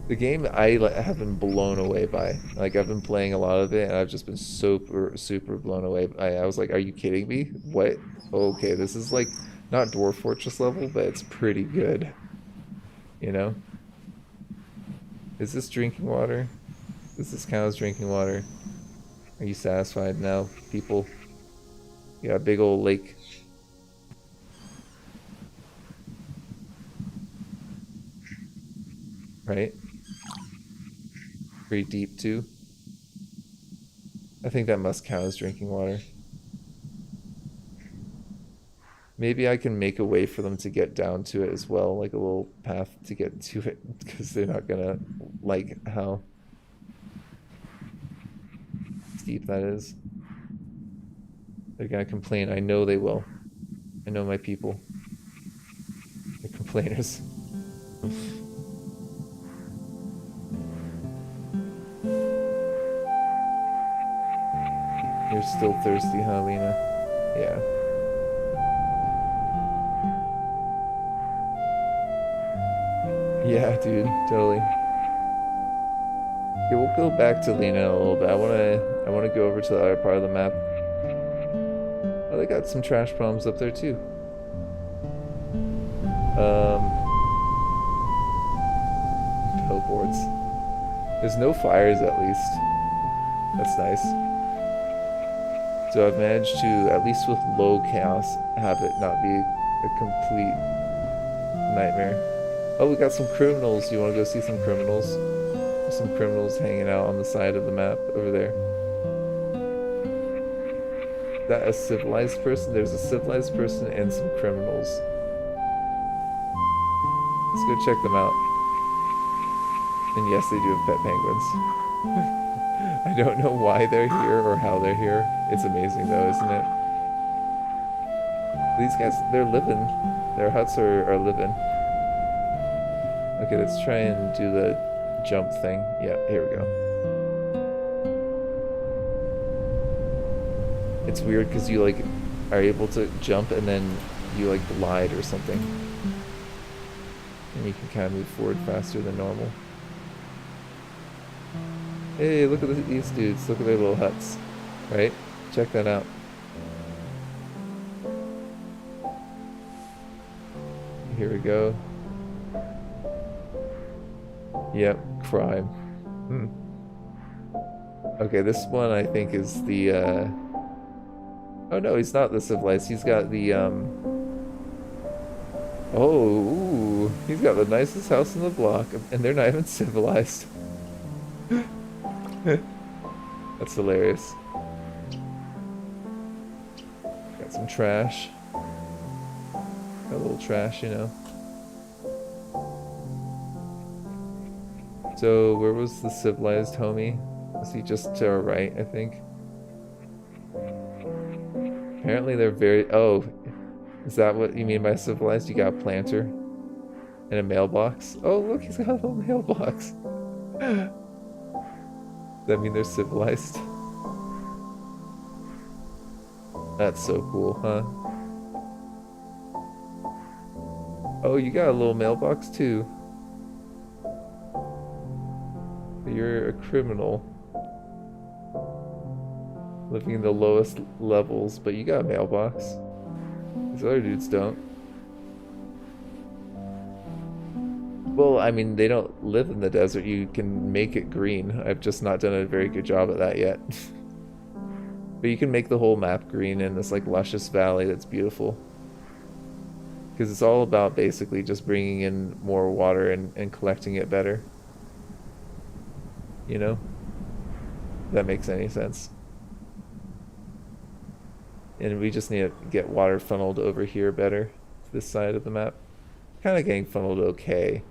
[SPEAKER 1] The game have been blown away by. Like I've been playing a lot of it and I've just been super blown away by. I was like, are you kidding me? What? Okay, this is like not Dwarf Fortress level, but it's pretty good. You know? Is this drinking water? Is this count's drinking water? Are you satisfied now, people? You got a big old lake. Right? Pretty deep too. I think that must count as drinking water. Maybe I can make a way for them to get down to it as well, like a little path to get to it, because they're not gonna like how steep that is. They're gonna complain. I know they will. I know my people. They're complainers. You're still thirsty, huh, Lena? Yeah. Yeah, dude, totally. Okay, we'll go back to Lena in a little bit. I wanna go over to the other part of the map. Oh, they got some trash problems up there too. Billboards. There's no fires at least. That's nice. So I've managed to, at least with low chaos, have it not be a complete nightmare. Oh, we got some criminals. You want to go see some criminals? There's some criminals hanging out on the side of the map over there. Is that a civilized person? There's a civilized person and some criminals. Let's go check them out. And yes, they do have pet penguins. I don't know why they're here or how they're here. It's amazing though, isn't it? These guys, they're living. Their huts are living. Okay, let's try and do the jump thing. Yeah, here we go. It's weird because you like are able to jump and then you like glide or something. And you can kind of move forward faster than normal. Hey, look at these dudes. Look at their little huts. Right? Check that out. Here we go. Yep, crime. Okay, this one I think is the, oh no, he's not the civilized. He's got the, oh, ooh, he's got the nicest house in the block, and they're not even civilized. That's hilarious. Got some trash. Got a little trash, you know. So, where was the civilized homie? Was he just to our right, I think? Apparently they're very... Oh, is that what you mean by civilized? You got a planter and a mailbox? Oh, look, he's got a little mailbox. Does that mean they're civilized? That's so cool, huh? Oh, you got a little mailbox too. You're a criminal. Living in the lowest levels, but you got a mailbox. These other dudes don't. Well, I mean, they don't live in the desert. You can make it green. I've just not done a very good job at that yet. But you can make the whole map green in this like luscious valley that's beautiful. Because it's all about basically just bringing in more water and collecting it better. You know? If that makes any sense. And we just need to get water funneled over here better. To this side of the map. Kind of getting funneled okay.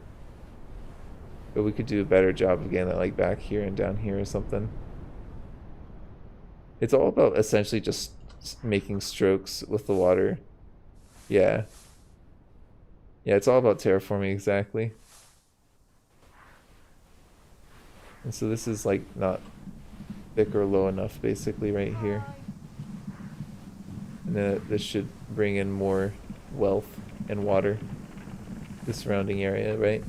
[SPEAKER 1] But we could do a better job of getting it like back here and down here or something. It's all about essentially just making strokes with the water. Yeah. Yeah, it's all about terraforming exactly. And so this is like not thick or low enough basically right here. And then this should bring in more wealth and water, the surrounding area, right?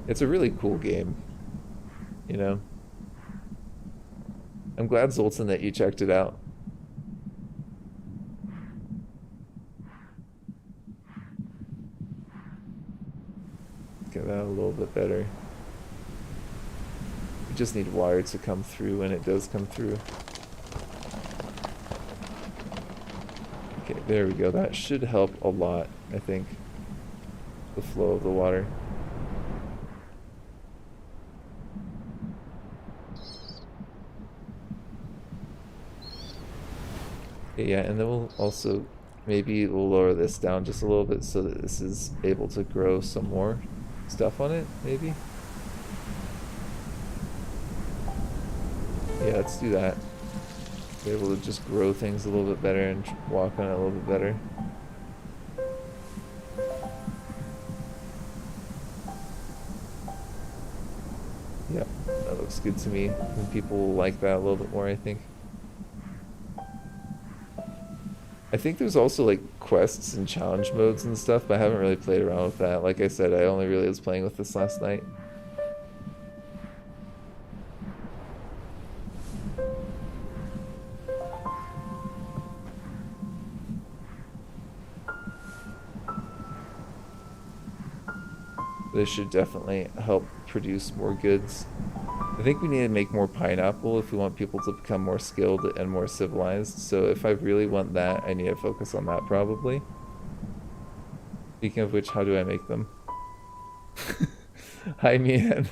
[SPEAKER 1] It's a really cool game, you know? I'm glad, Zoltan, that you checked it out. Get that a little bit better. We just need water to come through, and it does come through. Okay, there we go. That should help a lot, I think. The flow of the water. Okay, yeah, and then we'll also maybe we'll lower this down just a little bit so that this is able to grow some more stuff on it, maybe. Yeah, let's do that. Be able to just grow things a little bit better and walk on it a little bit better. Yep, that looks good to me. And people will like that a little bit more, I think. I think there's also like quests and challenge modes and stuff, but I haven't really played around with that. Like I said, I only really was playing with this last night. This should definitely help produce more goods. I think we need to make more pineapple if we want people to become more skilled and more civilized. So if I really want that, I need to focus on that probably. Speaking of which, how do I make them? Hi, Mian.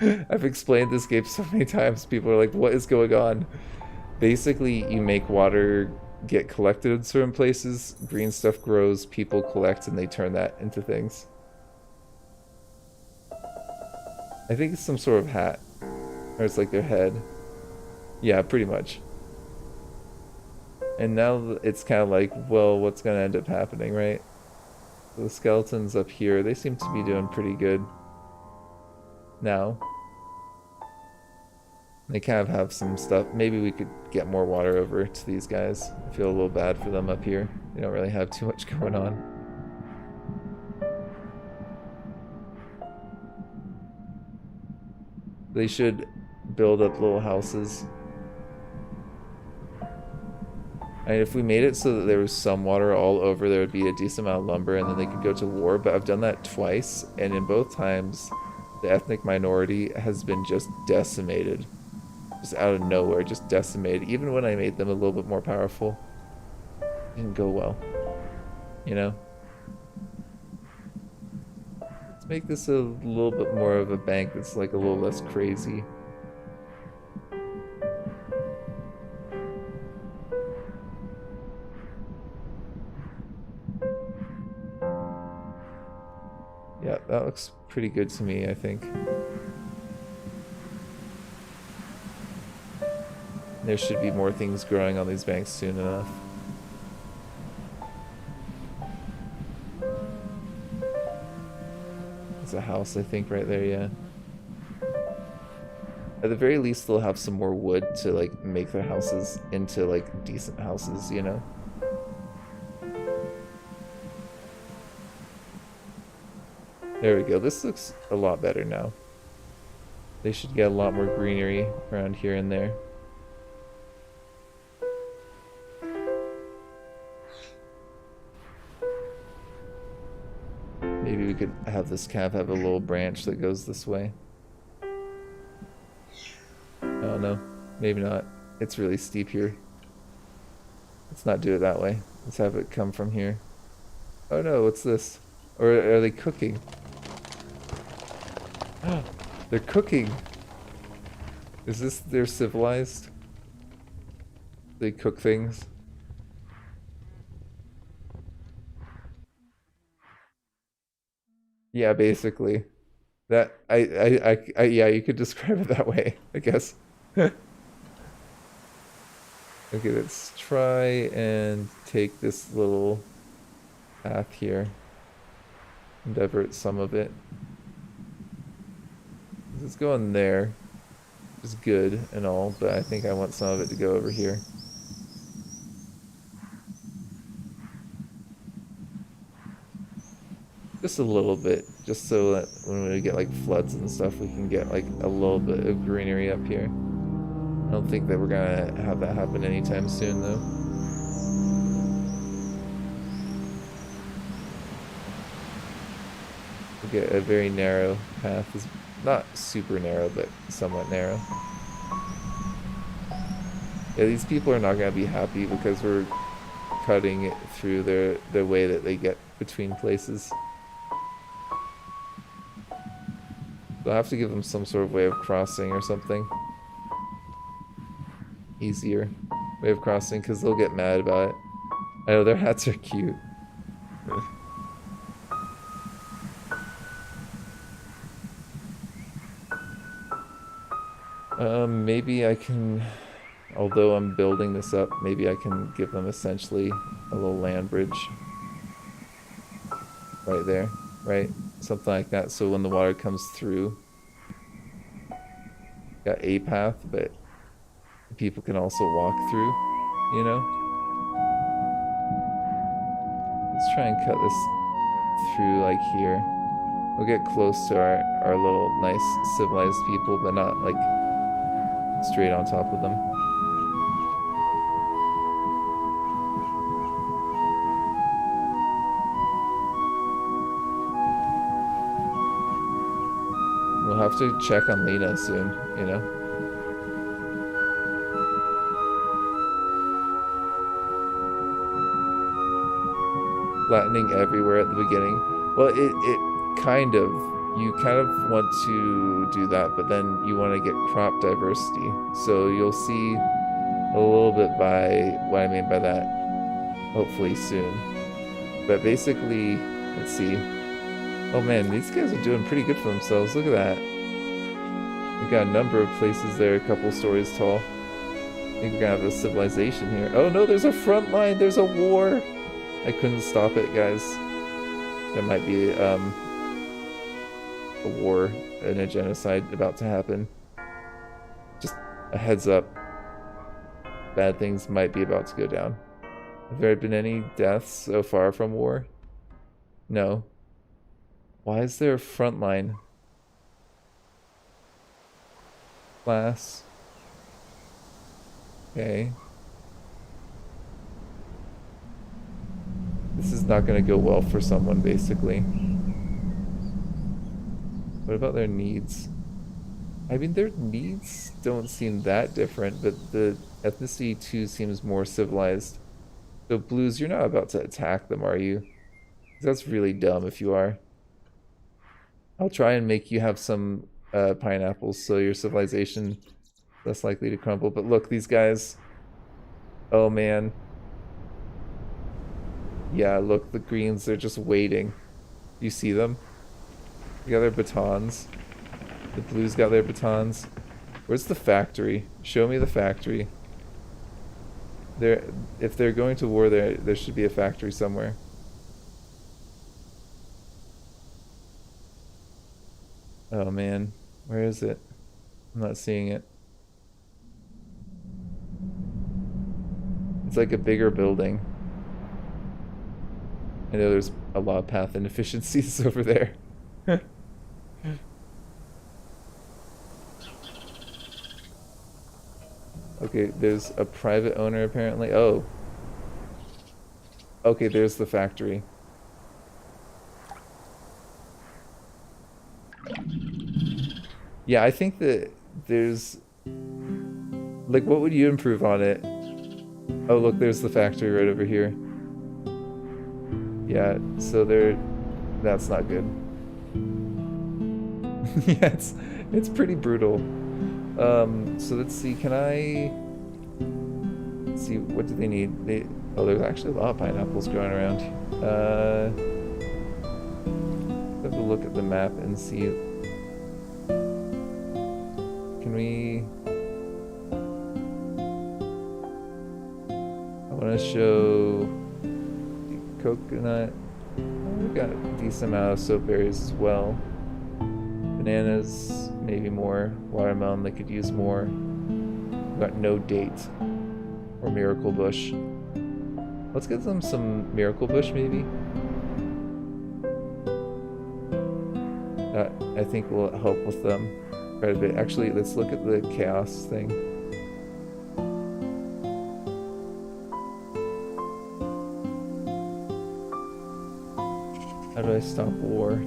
[SPEAKER 1] I've explained this game so many times. People are like, what is going on? Basically, you make water get collected in certain places. Green stuff grows, people collect, and they turn that into things. I think it's some sort of hat. Or it's like their head. Yeah, pretty much. And now it's kind of like, well, what's going to end up happening, right? The skeletons up here, they seem to be doing pretty good now. They kind of have some stuff. Maybe we could get more water over to these guys. I feel a little bad for them up here. They don't really have too much going on. They should build up little houses. I mean, if we made it so that there was some water all over, there would be a decent amount of lumber, and then they could go to war. But I've done that twice, and in both times, the ethnic minority has been just decimated. Just out of nowhere, just decimated. Even when I made them a little bit more powerful, it didn't go well. You know? Let's make this a little bit more of a bank that's like a little less crazy. Yeah, that looks pretty good to me, I think. There should be more things growing on these banks soon enough. There's a house, I think, right there, yeah. At the very least, they'll have some more wood to, like, make their houses into, like, decent houses, you know? There we go. This looks a lot better now. They should get a lot more greenery around here and there. Maybe we could have this calf have a little branch that goes this way. Oh no, maybe not. It's really steep here. Let's not do it that way. Let's have it come from here. Oh no, what's this? Or are they cooking? They're cooking! Is this, they're civilized? They cook things? Yeah, basically. That, yeah, you could describe it that way, I guess. Okay, let's try and take this little path here. and divert some of it. It's going there, which is good and all, but I think I want some of it to go over here. Just a little bit, just so that when we get like floods and stuff, we can get like a little bit of greenery up here. I don't think that we're gonna have that happen anytime soon, though. We get a very narrow path. It's not super narrow, but somewhat narrow. Yeah, these people are not gonna be happy because we're cutting it through their way that they get between places. So I'll have to give them some sort of way of crossing or something. Easier way of crossing, because they'll get mad about it. I know their hats are cute. Maybe I can, although I'm building this up, maybe I can give them essentially a little land bridge. Right there, right? Something like that, so when the water comes through, got a path, but people can also walk through, you know? Let's try and cut this through like here. We'll get close to our little nice civilized people, but not like straight on top of them. We'll have to check on Lena soon, you know? Flattening everywhere at the beginning. Well, it kind of, you kind of want to do that, but then you want to get crop diversity. So you'll see a little bit by what I mean by that, hopefully soon. But basically, let's see. Oh man, these guys are doing pretty good for themselves. Look at that. We've got a number of places there, a couple stories tall. I think we're gonna have a civilization here. Oh no, there's a front line, there's a war! I couldn't stop it, guys. There might be a war and a genocide about to happen. Just a heads up. Bad things might be about to go down. Have there been any deaths so far from war? No. Why is there a front line? Class. Okay. This is not going to go well for someone, basically. What about their needs? I mean, their needs don't seem that different, but the ethnicity too seems more civilized. So Blues, you're not about to attack them, are you? That's really dumb if you are. I'll try and make you have some pineapples so your civilization less likely to crumble. But look, these guys. Oh man. Yeah, look, the greens, they're just waiting. You see them? They got their batons. The blues got their batons. Where's the factory? Show me the factory. If they're going to war, there should be a factory somewhere. Oh man, where is it? I'm not seeing it. It's like a bigger building. I know there's a lot of path inefficiencies over there. Okay, there's a private owner apparently. Oh. Okay, there's the factory. Yeah, I think that there's... Like, what would you improve on it? Oh, look, there's the factory right over here. Yeah, so that's not good. Yeah, it's pretty brutal. So let's see, can I... Let's see, what do they need? Oh, there's actually a lot of pineapples going around. Have a look at the map and see... Can we... I want to show the coconut. We got a decent amount of soap berries as well. Bananas, maybe more. Watermelon, they could use more. We got no date or miracle bush. Let's get them some miracle bush, maybe. That I think will help with them quite a bit. Actually, let's look at the chaos thing. How do I stop war?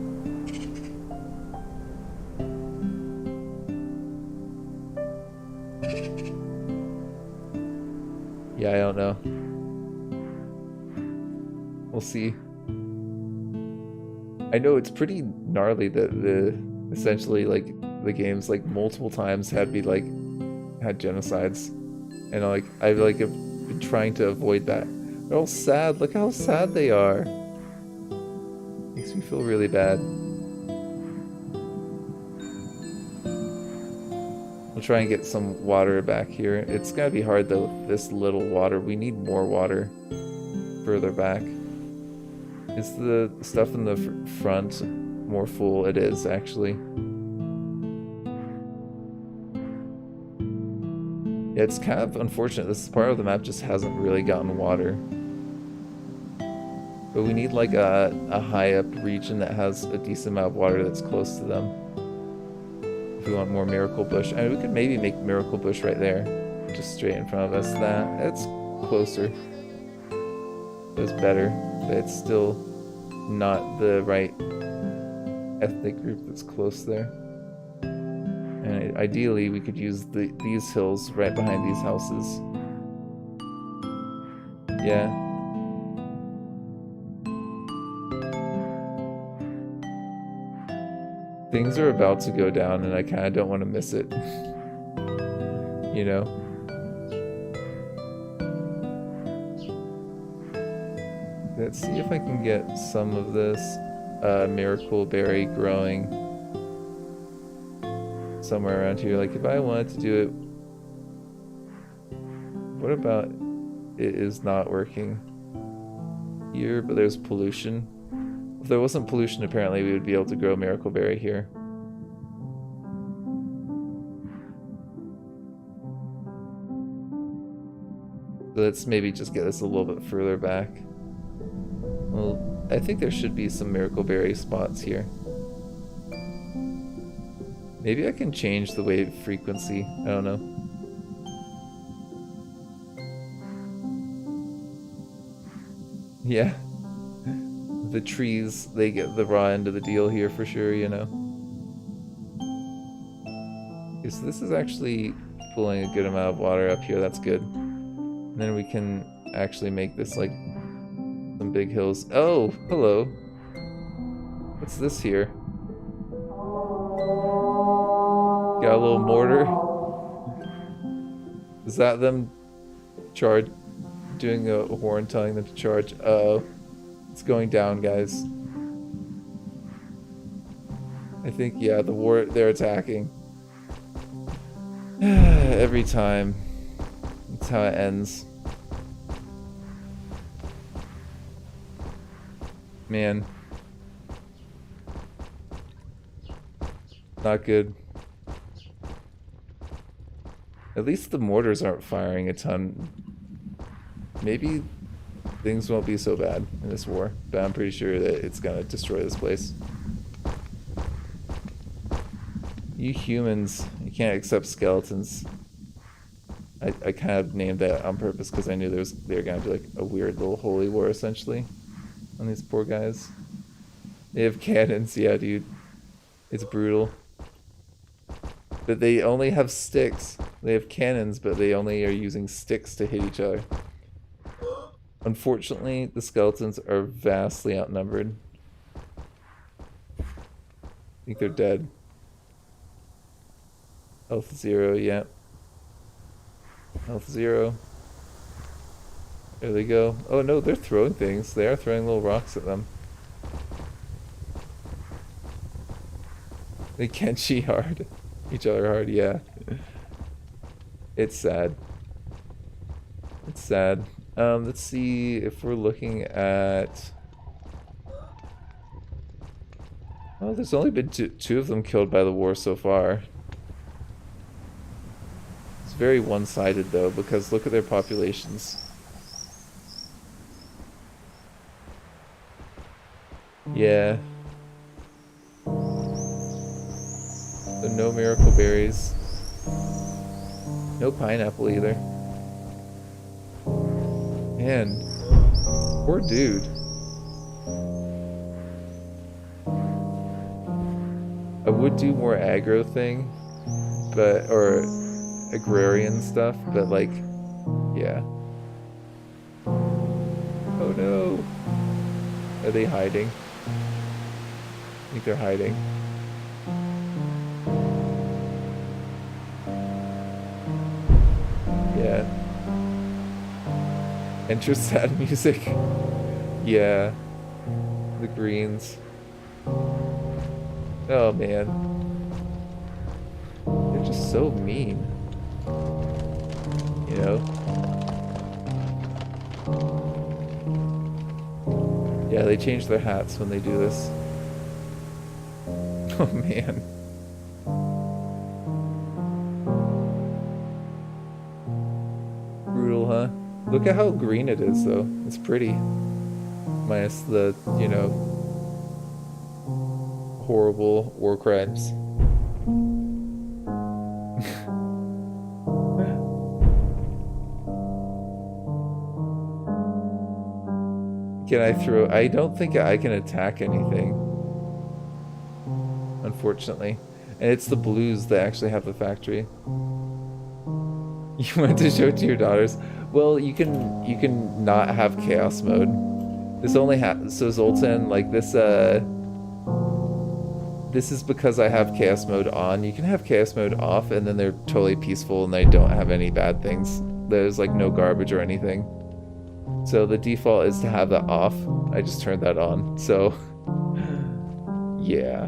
[SPEAKER 1] Yeah, I don't know. We'll see. I know it's pretty gnarly that essentially like the games like multiple times had genocides, and I've been trying to avoid that. They're all sad. Look how sad they are. Makes me feel really bad. We'll try and get some water back here. It's gotta be hard though with this little water. We need more water further back. Is the stuff in the front more full? It is, actually. Yeah, it's kind of unfortunate. This part of the map just hasn't really gotten water. But we need like a high up region that has a decent amount of water that's close to them. If we want more miracle bush. I mean, we could maybe make miracle bush right there. Just straight in front of us. That's closer. It was better, but it's still not the right ethnic group that's close there. And ideally, we could use these hills right behind these houses. Yeah. Things are about to go down, and I kind of don't want to miss it. You know? Let's see if I can get some of this miracle berry growing somewhere around here. Like if I wanted to do it, what about it is not working here, but there's pollution. If there wasn't pollution, apparently we would be able to grow miracle berry here. So let's maybe just get this a little bit further back. Well, I think there should be some miracle berry spots here. Maybe I can change the wave frequency. I don't know. Yeah. The trees, they get the raw end of the deal here for sure, you know. Okay, so this is actually pulling a good amount of water up here. That's good. And then we can actually make this like some big hills. Oh, hello. What's this here? Got a little mortar. Is that them doing a horn telling them to charge? Uh-oh. It's going down, guys. I think, yeah, they're attacking. Every time. That's how it ends. Man. Not good. At least the mortars aren't firing a ton. Maybe things won't be so bad in this war, but I'm pretty sure that it's gonna destroy this place. You humans, you can't accept skeletons. I kind of named that on purpose because I knew they were gonna be like a weird little holy war essentially on these poor guys. They have cannons, yeah, dude. It's brutal. But they only have sticks. They have cannons, but they only are using sticks to hit each other. Unfortunately, the skeletons are vastly outnumbered. I think they're dead. Health 0, yeah. Health 0. There they go. Oh no, they're throwing things. They are throwing little rocks at them. They Kenshi hard. Each other hard, yeah. It's sad. It's sad. Let's see if we're looking at Oh, there's only been two of them killed by the war so far. It's very one-sided though, because look at their populations. Yeah. So no miracle berries. No pineapple either. Man, poor dude. I would do more aggro thing, but, or agrarian stuff, but like, yeah. Oh no. Are they hiding? I think they're hiding. Yeah. Enter sad music. Yeah. The greens. Oh man. They're just so mean. You know? Yeah, they change their hats when they do this. Oh man. Brutal, huh? Look at how green it is though. It's pretty. Minus the, you know, horrible war crimes. Can I throw? I don't think I can attack anything. Unfortunately. And it's the blues that actually have the factory. You want to show it to your daughters? Well, you can not have chaos mode. This only so Zoltan, like this this is because I have chaos mode on. You can have chaos mode off and then they're totally peaceful and they don't have any bad things. There's like no garbage or anything. So the default is to have that off. I just turned that on. So yeah.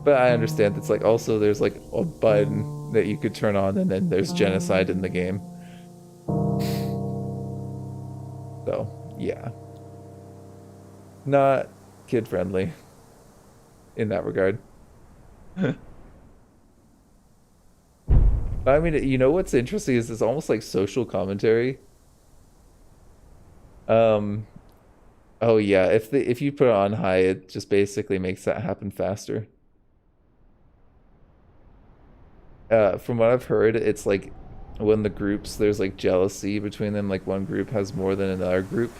[SPEAKER 1] But I understand it's like also there's like a button that you could turn on and then there's genocide in the game. So, yeah. Not kid friendly in that regard. I mean, you know what's interesting is it's almost like social commentary. Oh yeah, if you put it on high, it just basically makes that happen faster. From what I've heard, it's like when the groups, there's like jealousy between them, like one group has more than another group.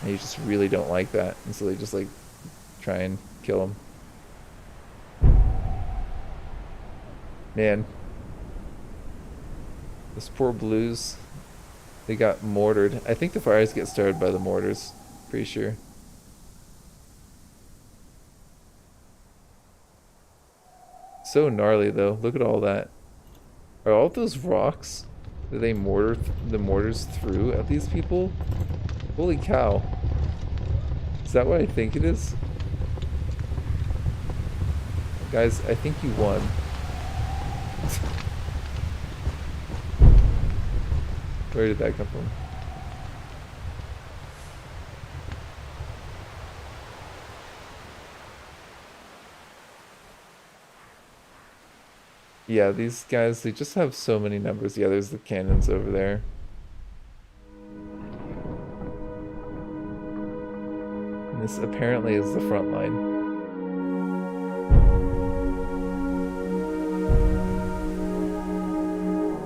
[SPEAKER 1] And you just really don't like that. And so they just like try and kill them. Man. Those poor blues. They got mortared. I think the fires get started by the mortars. Pretty sure. So gnarly though. Look at all that. Are all of those rocks that they mortar the mortars through at these people? Holy cow. Is that what I think it is? Guys, I think you won. Where did that come from? Yeah, these guys, they just have so many numbers. Yeah, there's the cannons over there. And this apparently is the front line.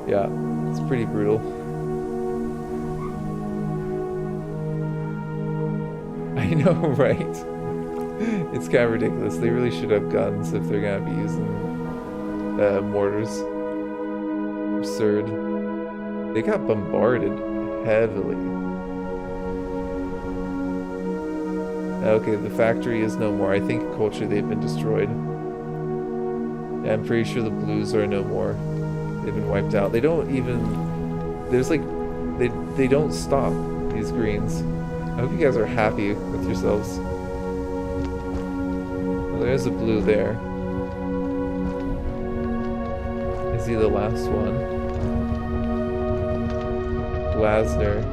[SPEAKER 1] Yeah, it's pretty brutal. I know, right? It's kind of ridiculous. They really should have guns if they're gonna be using mortars. Absurd. They got bombarded heavily. Okay, the factory is no more. I think culture, they've been destroyed. Yeah, I'm pretty sure the blues are no more. They've been wiped out. They don't even... There's like... They don't stop, these greens. I hope you guys are happy with yourselves. Well, there's a blue there. Is he the last one? Glasner.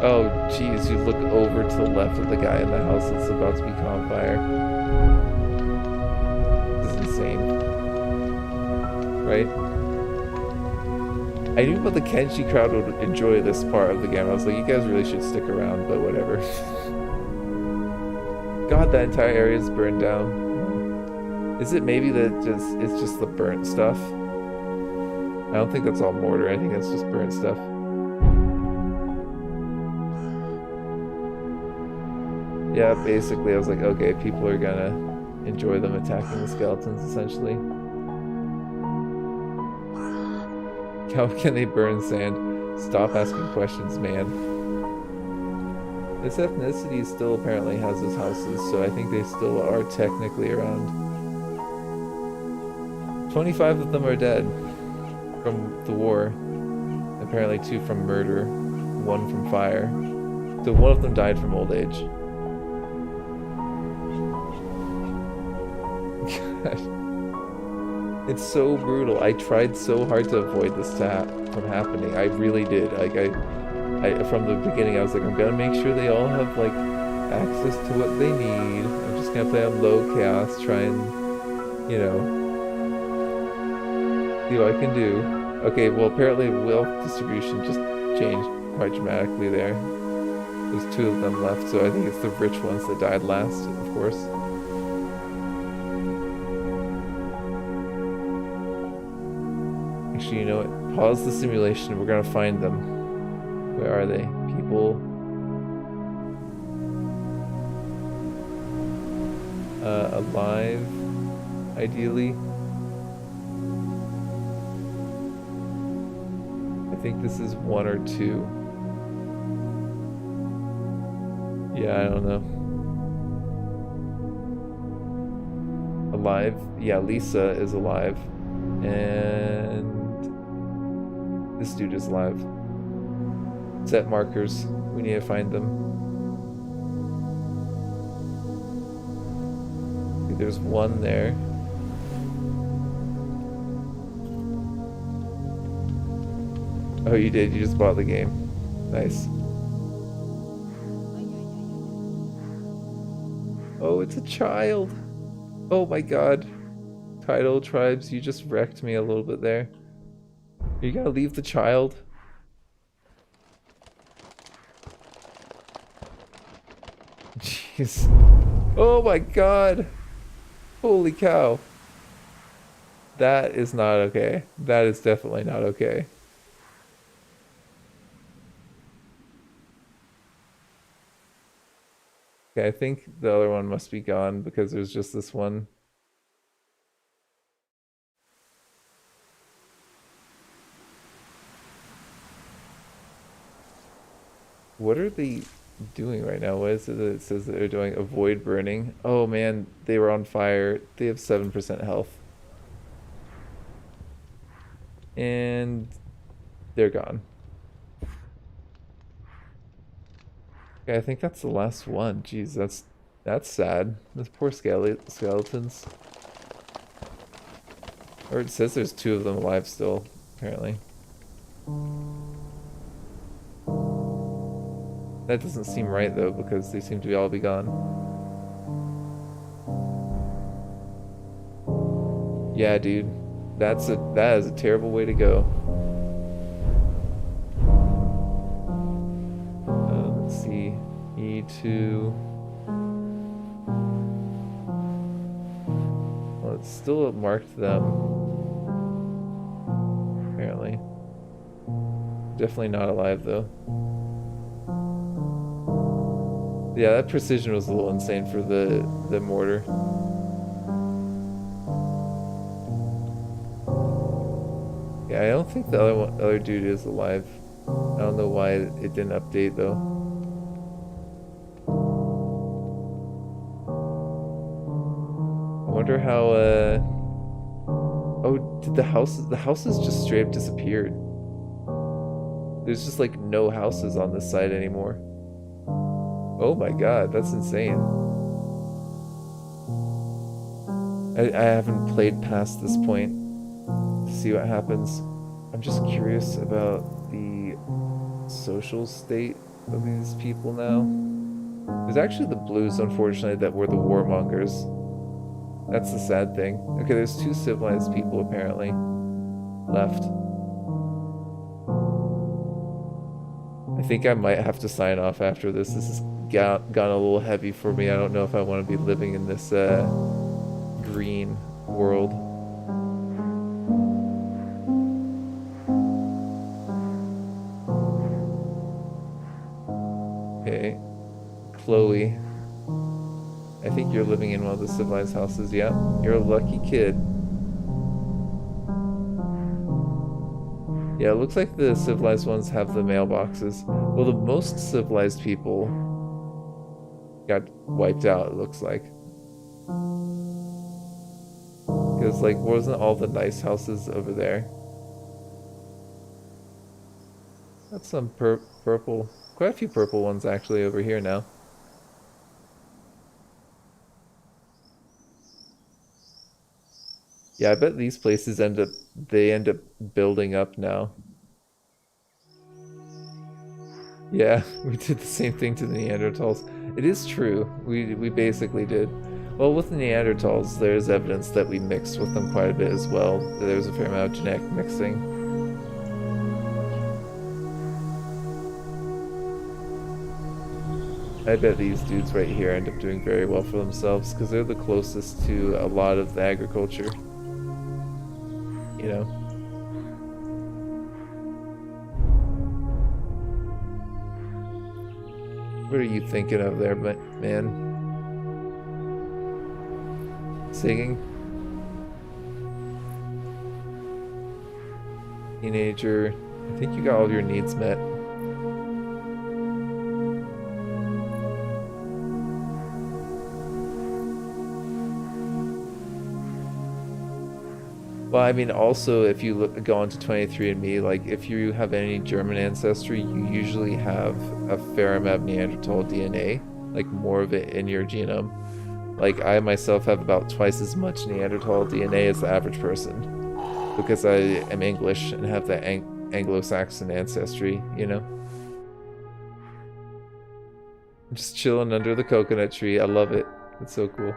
[SPEAKER 1] Oh, geez, you look over to the left of the guy in the house that's about to be caught on fire. This is insane. Right? I knew about the Kenshi crowd would enjoy this part of the game. I was like, you guys really should stick around, but whatever. God, that entire area is burned down. Is it maybe that it's just the burnt stuff? I don't think that's all mortar. I think that's just burnt stuff. Yeah, basically I was like, okay, people are gonna enjoy them attacking the skeletons, essentially. How can they burn sand? Stop asking questions, man. This ethnicity still apparently has those houses, so I think they still are technically around. 25 of them are dead from the war. Apparently 2 from murder, 1 from fire. So 1 of them died from old age. God. It's so brutal. I tried so hard to avoid this from happening. I really did. Like I from the beginning I was like, I'm gonna make sure they all have like access to what they need. I'm just gonna play on low chaos, try and, you know, see what I can do. Okay, well apparently wealth distribution just changed quite dramatically there. There's 2 of them left, so I think it's the rich ones that died last, of course. Actually, you know what? Pause the simulation. We're gonna find them. Where are they? People. Alive, ideally. I think this is 1 or 2. Yeah, I don't know. Alive? Yeah, Lisa is alive. And this dude is alive. Set markers. We need to find them. Okay, there's 1 there. Oh, you did? You just bought the game. Nice. Oh, it's a child. Oh my god. Tidal Tribes, you just wrecked me a little bit there. You gotta leave the child. Jeez. Oh my god. Holy cow. That is not okay. That is definitely not okay. Okay, I think the other one must be gone because there's just this one. What are they doing right now? What is it that it says that they're doing? Avoid burning. Oh man, they were on fire. They have 7% health. And they're gone. Okay, I think that's the last one. Jeez, that's sad. Those poor skeletons. Or it says there's 2 of them alive still, apparently. That doesn't seem right though, because they seem to all be gone. Yeah, dude. That is a terrible way to go. Let's see. E2. Well, it's still marked them. Apparently. Definitely not alive though. Yeah, that precision was a little insane for the mortar. Yeah, I don't think the other dude is alive. I don't know why it didn't update though. I wonder how oh, did the houses just straight up disappeared. There's just like no houses on this side anymore. Oh my god, that's insane. I haven't played past this point to see what happens. I'm just curious about the social state of these people now. There's actually the blues, unfortunately, that were the warmongers. That's the sad thing. Okay, there's 2 civilized people apparently left. I think I might have to sign off after this. This has gone a little heavy for me. I don't know if I want to be living in this green world. Okay, Chloe. I think you're living in one of the civilized houses. Yeah, you're a lucky kid. Yeah, it looks like the civilized ones have the mailboxes. Well, the most civilized people got wiped out, it looks like. Because, like, wasn't all the nice houses over there? That's some purple. Quite a few purple ones, actually, over here now. Yeah, I bet these places end up building up now. Yeah, we did the same thing to the Neanderthals. It is true. We basically did. Well, with the Neanderthals, there's evidence that we mixed with them quite a bit as well. There was a fair amount of genetic mixing. I bet these dudes right here end up doing very well for themselves because they're the closest to a lot of the agriculture. You know? What are you thinking of there, man? Singing? Teenager. I think you got all your needs met. Well, I mean, also, if you go on to 23andMe, like, if you have any German ancestry, you usually have a fair amount of Neanderthal DNA, like, more of it in your genome. Like, I myself have about twice as much Neanderthal DNA as the average person, because I am English and have that Anglo-Saxon ancestry, you know? I'm just chilling under the coconut tree. I love it. It's so cool.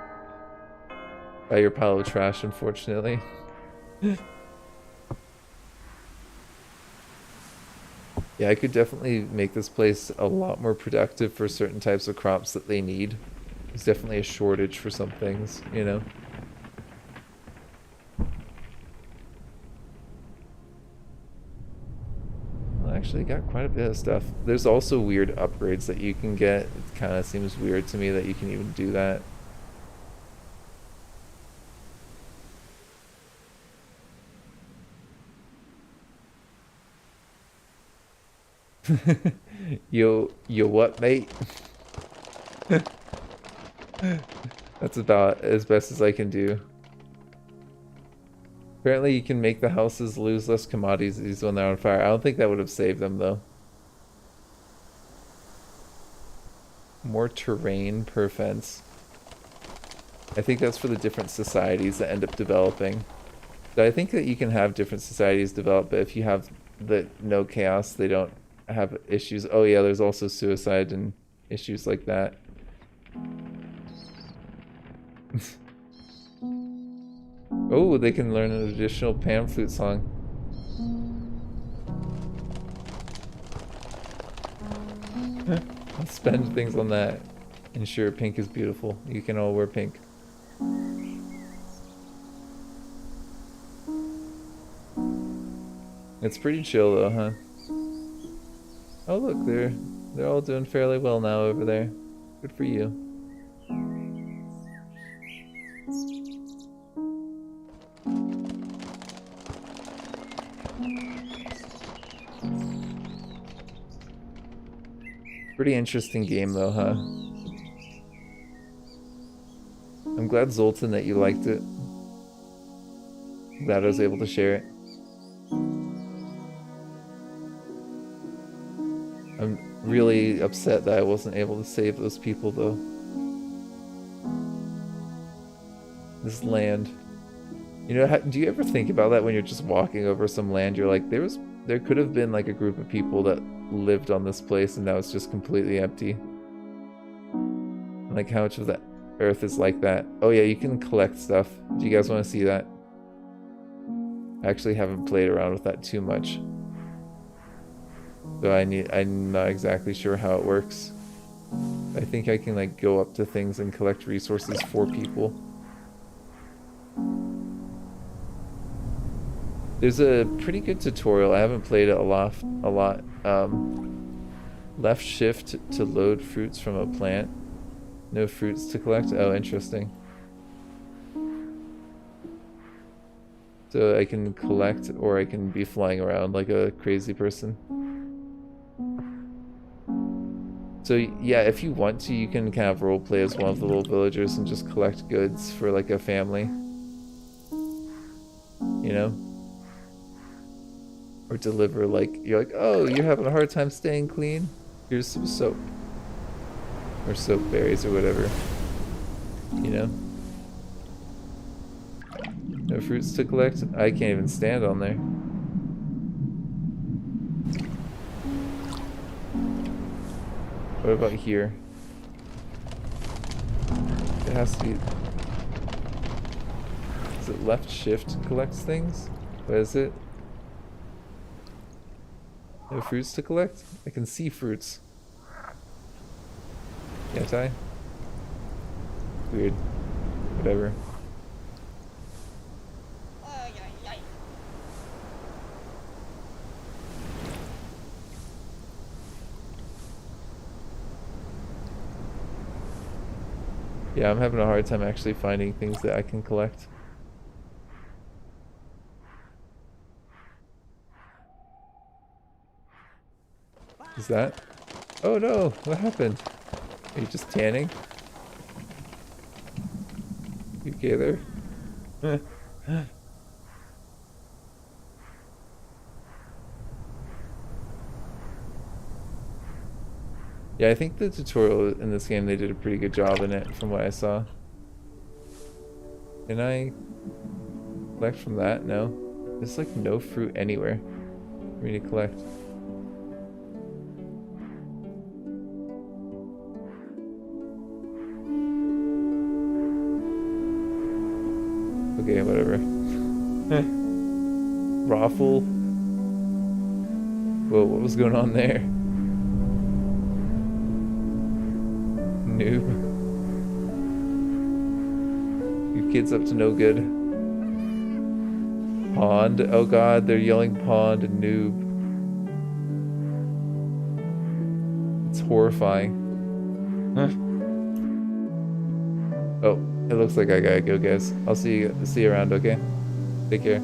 [SPEAKER 1] By your pile of trash, unfortunately. Yeah, I could definitely make this place a lot more productive for certain types of crops that they need. There's definitely a shortage for some things, you know? Well, actually got quite a bit of stuff. There's also weird upgrades that you can get. It kind of seems weird to me that you can even do that. Yo what, mate? That's about as best as I can do. Apparently you can make the houses lose less commodities when they're on fire. I don't think that would have saved them, though. More terrain per fence. I think that's for the different societies that end up developing. So I think that you can have different societies develop, but if you have the no chaos, they don't have issues. Oh yeah, there's also suicide and issues like that. Oh, they can learn an additional pan flute song. I'll spend things on that. And sure, pink is beautiful. You can all wear pink. It's pretty chill though, huh? Oh look, they're all doing fairly well now over there. Good for you. Pretty interesting game though, huh? I'm glad, Zoltan, that you liked it. I'm glad I was able to share it. I'm really upset that I wasn't able to save those people though. This land. You know, do you ever think about that when you're just walking over some land? You're like, there was there could have been like a group of people that lived on this place and now it's just completely empty. Like how much of the earth is like that? Oh yeah, you can collect stuff. Do you guys want to see that? I actually haven't played around with that too much. So I'm not exactly sure how it works. I think I can like go up to things and collect resources for people. There's a pretty good tutorial. I haven't played it a lot. Left shift to load fruits from a plant. No fruits to collect. Oh, interesting. So I can collect, or I can be flying around like a crazy person. So yeah, if you want to, you can kind of roleplay as one of the little villagers and just collect goods for like a family. You know? Or deliver, like, you're like, oh, you're having a hard time staying clean? Here's some soap. Or soap berries or whatever. You know? No fruits to collect? I can't even stand on there. What about here? It has to be... Is it left shift collects things? What is it? No fruits to collect? I can see fruits. Can't I? Weird. Whatever. Yeah, I'm having a hard time actually finding things that I can collect. Is that? Oh no, what happened? Are you just tanning? You okay there? Yeah, I think the tutorial in this game, they did a pretty good job in it from what I saw. Can I collect from that? No. There's like no fruit anywhere for me to collect. Okay, whatever. Raffle? Whoa, what was going on there? Noob. You kids up to no good. Pond? Oh god, they're yelling pond and noob. It's horrifying. Oh, it looks like I gotta go, guys. I'll see you around, okay? Take care.